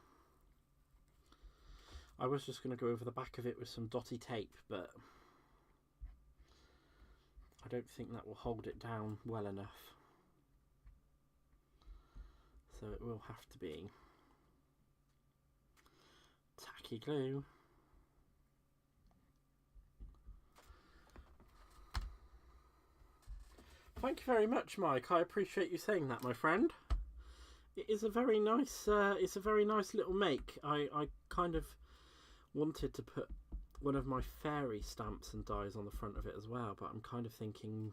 I was just going to go over the back of it with some dotty tape, but I don't think that will hold it down well enough. So it will have to be tacky glue. Thank you very much, Mike. I appreciate you saying that, my friend. It is a very nice. It's a very nice little make. I kind of wanted to put one of my fairy stamps and dies on the front of it as well, but I'm kind of thinking,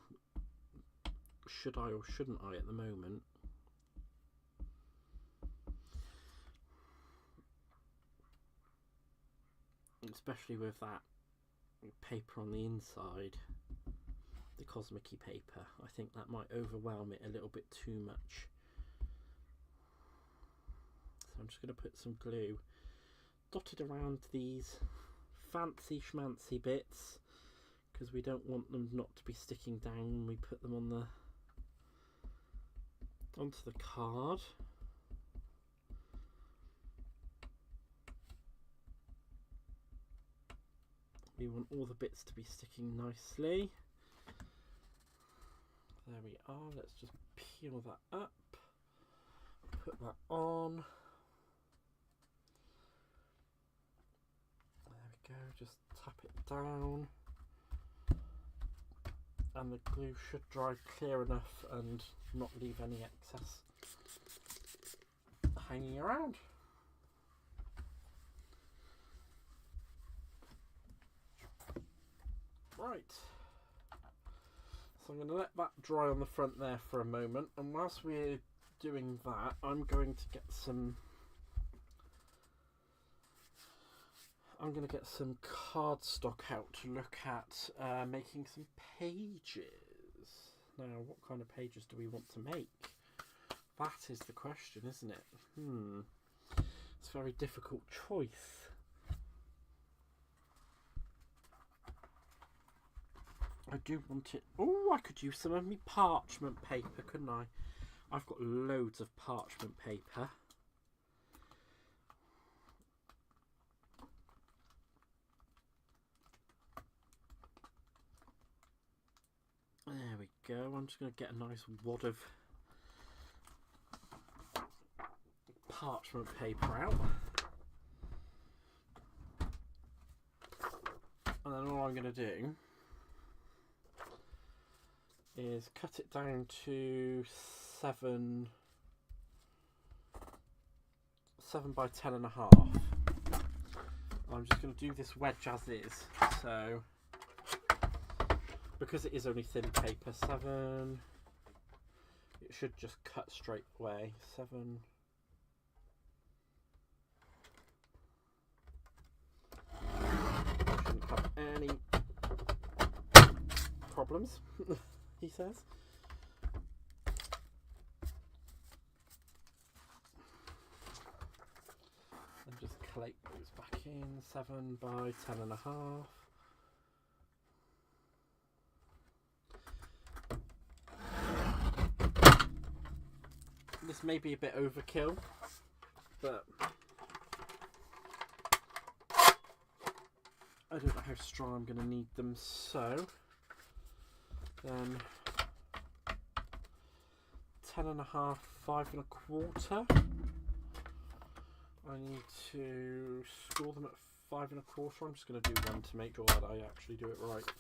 should I or shouldn't I at the moment? Especially with that paper on the inside. The cosmic-y paper. I think that might overwhelm it a little bit too much. So I'm just going to put some glue dotted around these fancy schmancy bits because we don't want them not to be sticking down when we put them on onto the card. We want all the bits to be sticking nicely. There we are. Let's just peel that up, put that on. There we go. Just tap it down, And the glue should dry clear enough and not leave any excess hanging around. Right, so I'm going to let that dry on the front there for a moment, and whilst we're doing that, I'm going to get some cardstock out to look at making some pages. Now, what kind of pages do we want to make? That is the question, isn't it? It's a very difficult choice. I do want it. Oh, I could use some of my parchment paper, couldn't I? I've got loads of parchment paper. There we go. I'm just going to get a nice wad of parchment paper out. And then all I'm going to do is cut it down to 7 by 10.5. I'm just going to do this wedge as is. So, because it is only thin paper, 7. It should just cut straight away. 7. Shouldn't have any problems. He says. And just collate those back in. 7 by 10.5. This may be a bit overkill, but I don't know how strong I'm going to need them, so then 10.5, 5.25. I need to score them at 5.25. I'm just going to do one to make sure that I actually do it right.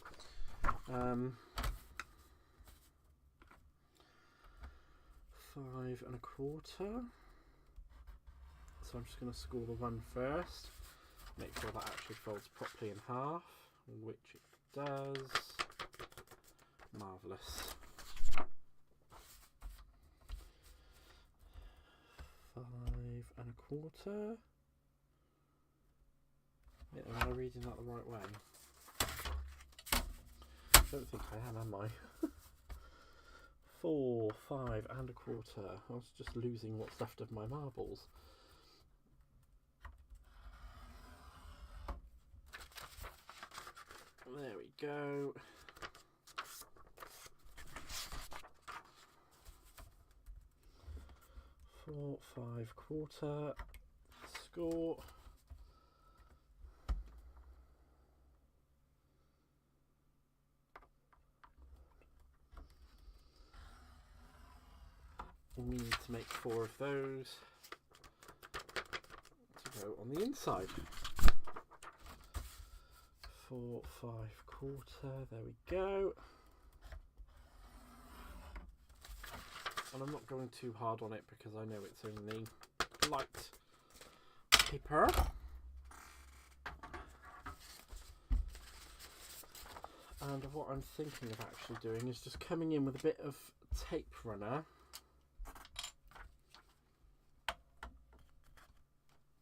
5.25. So I'm just going to score the one first. Make sure that actually folds properly in half, which it does. Marvellous. 5.25. Yeah, am I reading that the right way? I don't think I am I? 4, 5.25. I was just losing what's left of my marbles. There we go. 4, 5.25. Score. We need to make 4 of those to go on the inside. 4, 5.25. There we go. And I'm not going too hard on it because I know it's only light paper. And what I'm thinking of actually doing is just coming in with a bit of tape runner.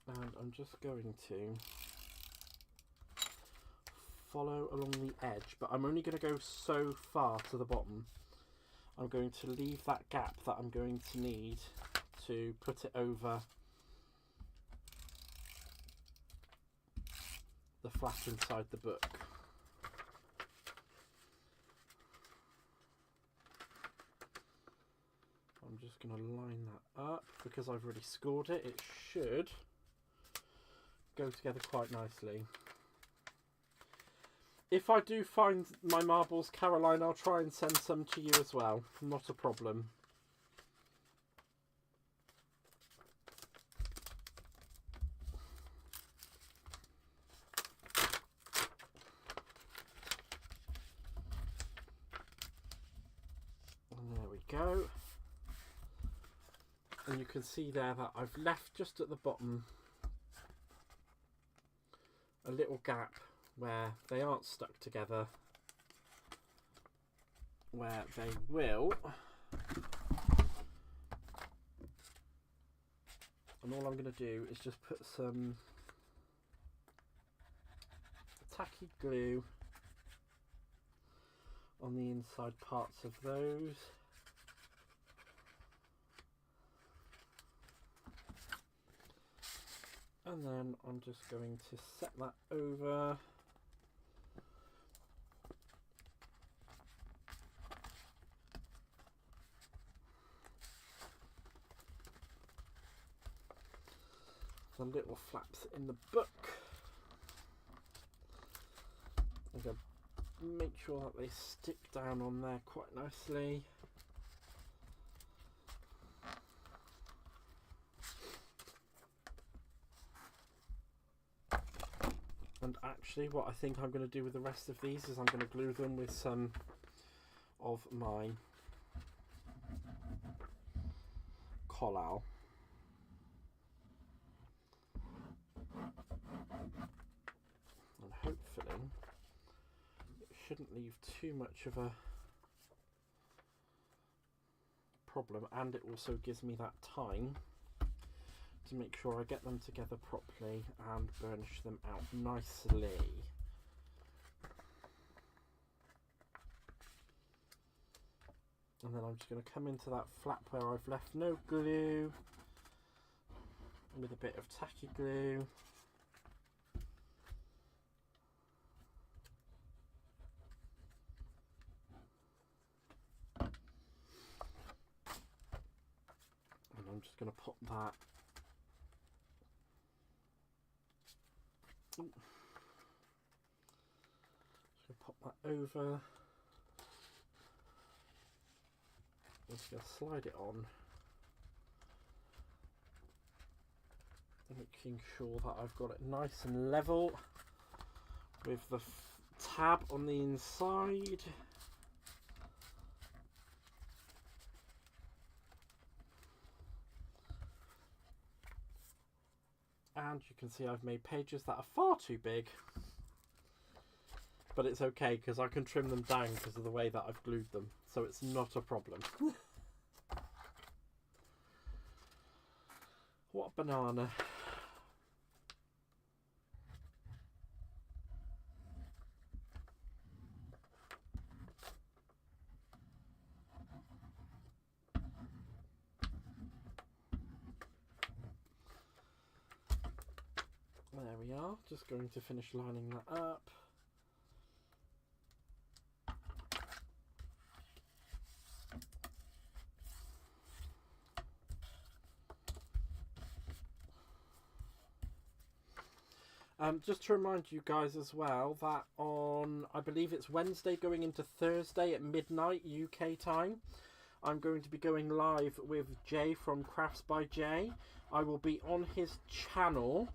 And I'm just going to follow along the edge, but I'm only going to go so far to the bottom. I'm going to leave that gap that I'm going to need to put it over the flap inside the book. I'm just going to line that up because I've already scored it. It should go together quite nicely. If I do find my marbles, Caroline, I'll try and send some to you as well. Not a problem. go. And you can see there that I've left just at the bottom a little gap where they aren't stuck together, where they will. And all I'm going to do is just put some tacky glue on the inside parts of those. And then I'm just going to set that over. The little flaps in the book. I'm going to make sure that they stick down on there quite nicely. And actually what I think I'm going to do with the rest of these is I'm going to glue them with some of my collal. And hopefully it shouldn't leave too much of a problem, and it also gives me that time to make sure I get them together properly and burnish them out nicely. And then I'm just going to come into that flap where I've left no glue with a bit of tacky glue. And I'm just going to pop that just going to pop that over. Just going to slide it on, making sure that I've got it nice and level with the tab on the inside. And you can see I've made pages that are far too big, but it's okay because I can trim them down because of the way that I've glued them, so it's not a problem. What a banana. There we are, just going to finish lining that up. Just to remind you guys as well that on, I believe it's Wednesday going into Thursday at midnight UK time, I'm going to be going live with Jay from Crafts by Jay. I will be on his channel,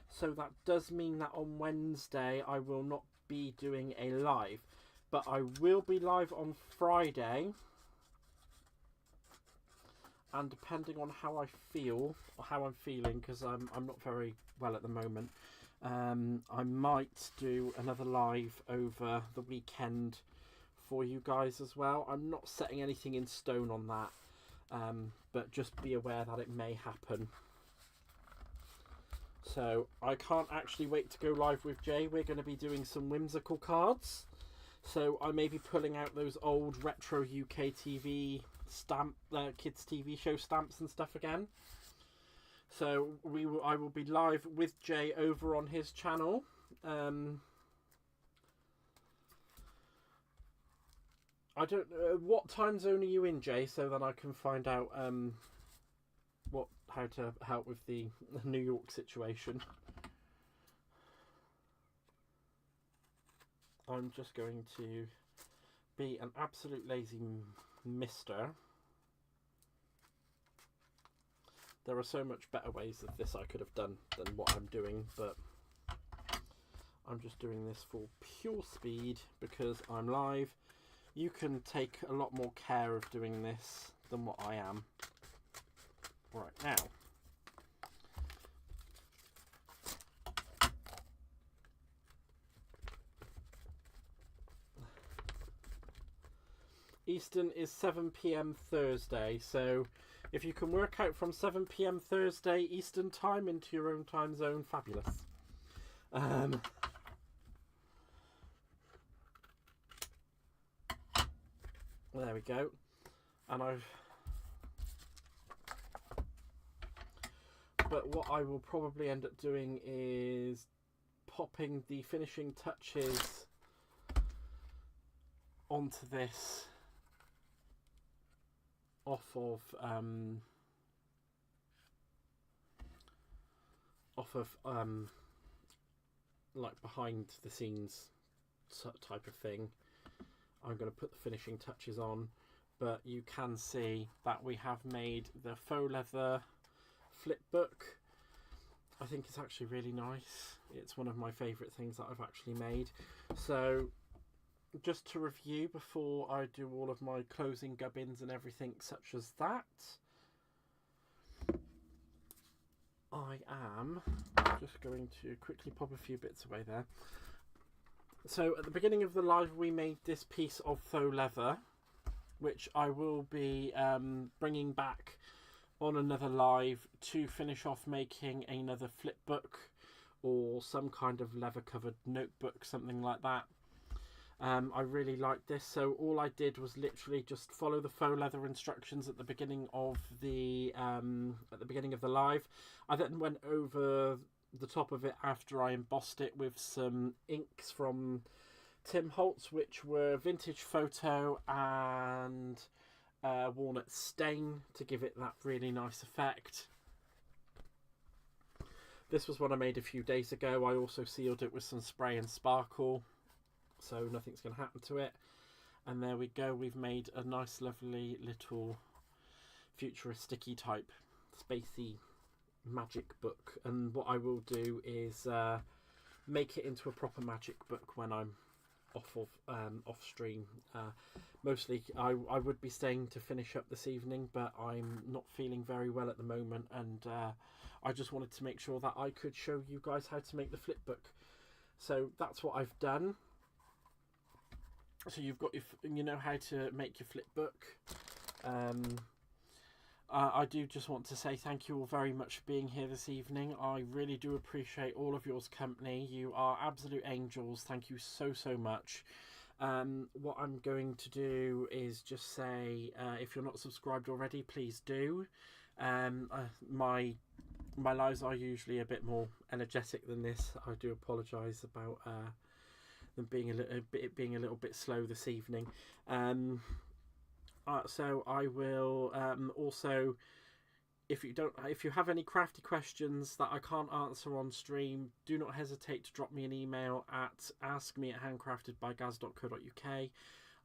so that does mean that on Wednesday I will not be doing a live, but I will be live on Friday, and depending on how I feel, or how I'm feeling, because I'm not very well at the moment, I might do another live over the weekend for you guys as well. I'm not setting anything in stone on that, but just be aware that it may happen. So I can't actually wait to go live with Jay. We're going to be doing some whimsical cards, so I may be pulling out those old retro UK TV stamp, kids TV show stamps and stuff again. So I will be live with Jay over on his channel. I don't know what time zone are you in, Jay, so that I can find out how to help with the New York situation. I'm just going to be an absolute lazy mister. There are so much better ways of this I could have done than what I'm doing, but I'm just doing this for pure speed because I'm live. you can take a lot more care of doing this than what I am right now. Eastern is 7 p.m. Thursday, so if you can work out from 7 p.m. Thursday Eastern time into your own time zone, fabulous. There we go. And but what I will probably end up doing is popping the finishing touches onto this off of like behind the scenes type of thing. I'm going to put the finishing touches on, but you can see that we have made the faux leather flip book. I think it's actually really nice. It's one of my favourite things that I've actually made. So just to review before I do all of my closing gubbins and everything such as that, I am just going to quickly pop a few bits away there. So at the beginning of the live we made this piece of faux leather, which I will be bringing back on another live to finish off making another flip book or some kind of leather covered notebook, something like that. I really like this, so all I did was literally just follow the faux leather instructions at the beginning of the live. I then went over the top of it after I embossed it with some inks from Tim Holtz, which were Vintage Photo and Walnut Stain, to give it that really nice effect. This was one I made a few days ago. I also sealed it with some spray and sparkle, so nothing's going to happen to it. And there we go, we've made a nice lovely little futuristic-y type spacey magic book. And what I will do is make it into a proper magic book when I'm off stream. Mostly I would be staying to finish up this evening, but I'm not feeling very well at the moment, and I just wanted to make sure that I could show you guys how to make the flip book. So that's what I've done. So you've got you know how to make your flip book. I do just want to say thank you all very much for being here this evening. I really do appreciate all of yours company. You are absolute angels. Thank you so much. What I'm going to do is just say, if you're not subscribed already, please do. My lives are usually a bit more energetic than this. I do apologise about them being a little bit slow this evening. So I will also, if you have any crafty questions that I can't answer on stream, do not hesitate to drop me an email at askme@handcraftedbygaz.co.uk.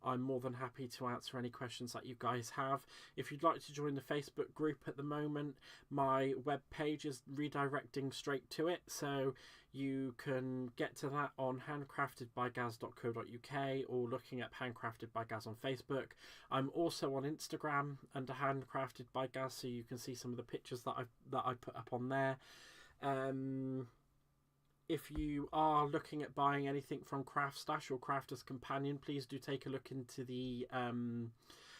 I'm more than happy to answer any questions that you guys have. If you'd like to join the Facebook group at the moment, my web page is redirecting straight to it, so you can get to that on handcraftedbygaz.co.uk or looking at Handcrafted by Gaz on Facebook. I'm also on Instagram under Handcrafted by Gaz, so you can see some of the pictures that I put up on there. If you are looking at buying anything from Craft Stash or Crafter's Companion, please do take a look into the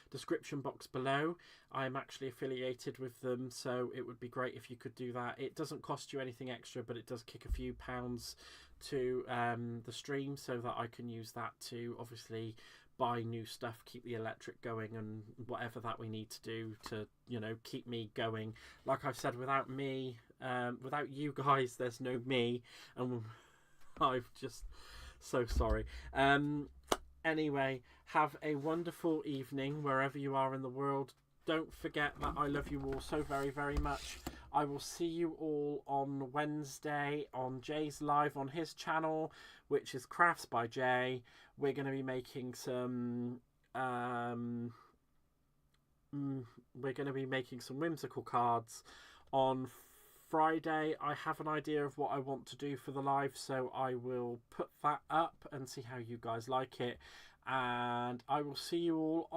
description box below. I'm actually affiliated with them, so it would be great if you could do that. It doesn't cost you anything extra, but it does kick a few pounds to the stream, so that I can use that to obviously buy new stuff, keep the electric going, and whatever that we need to do to, you know, keep me going. Like I've said, without me, without you guys, there's no me, and I'm just so sorry. Anyway, have a wonderful evening wherever you are in the world. Don't forget that I love you all so very much. I will see you all on Wednesday on Jay's live on his channel, which is Crafts by Jay. We're going to be making some whimsical cards. On Friday I have an idea of what I want to do for the live, so I will put that up and see how you guys like it. and I will see you all on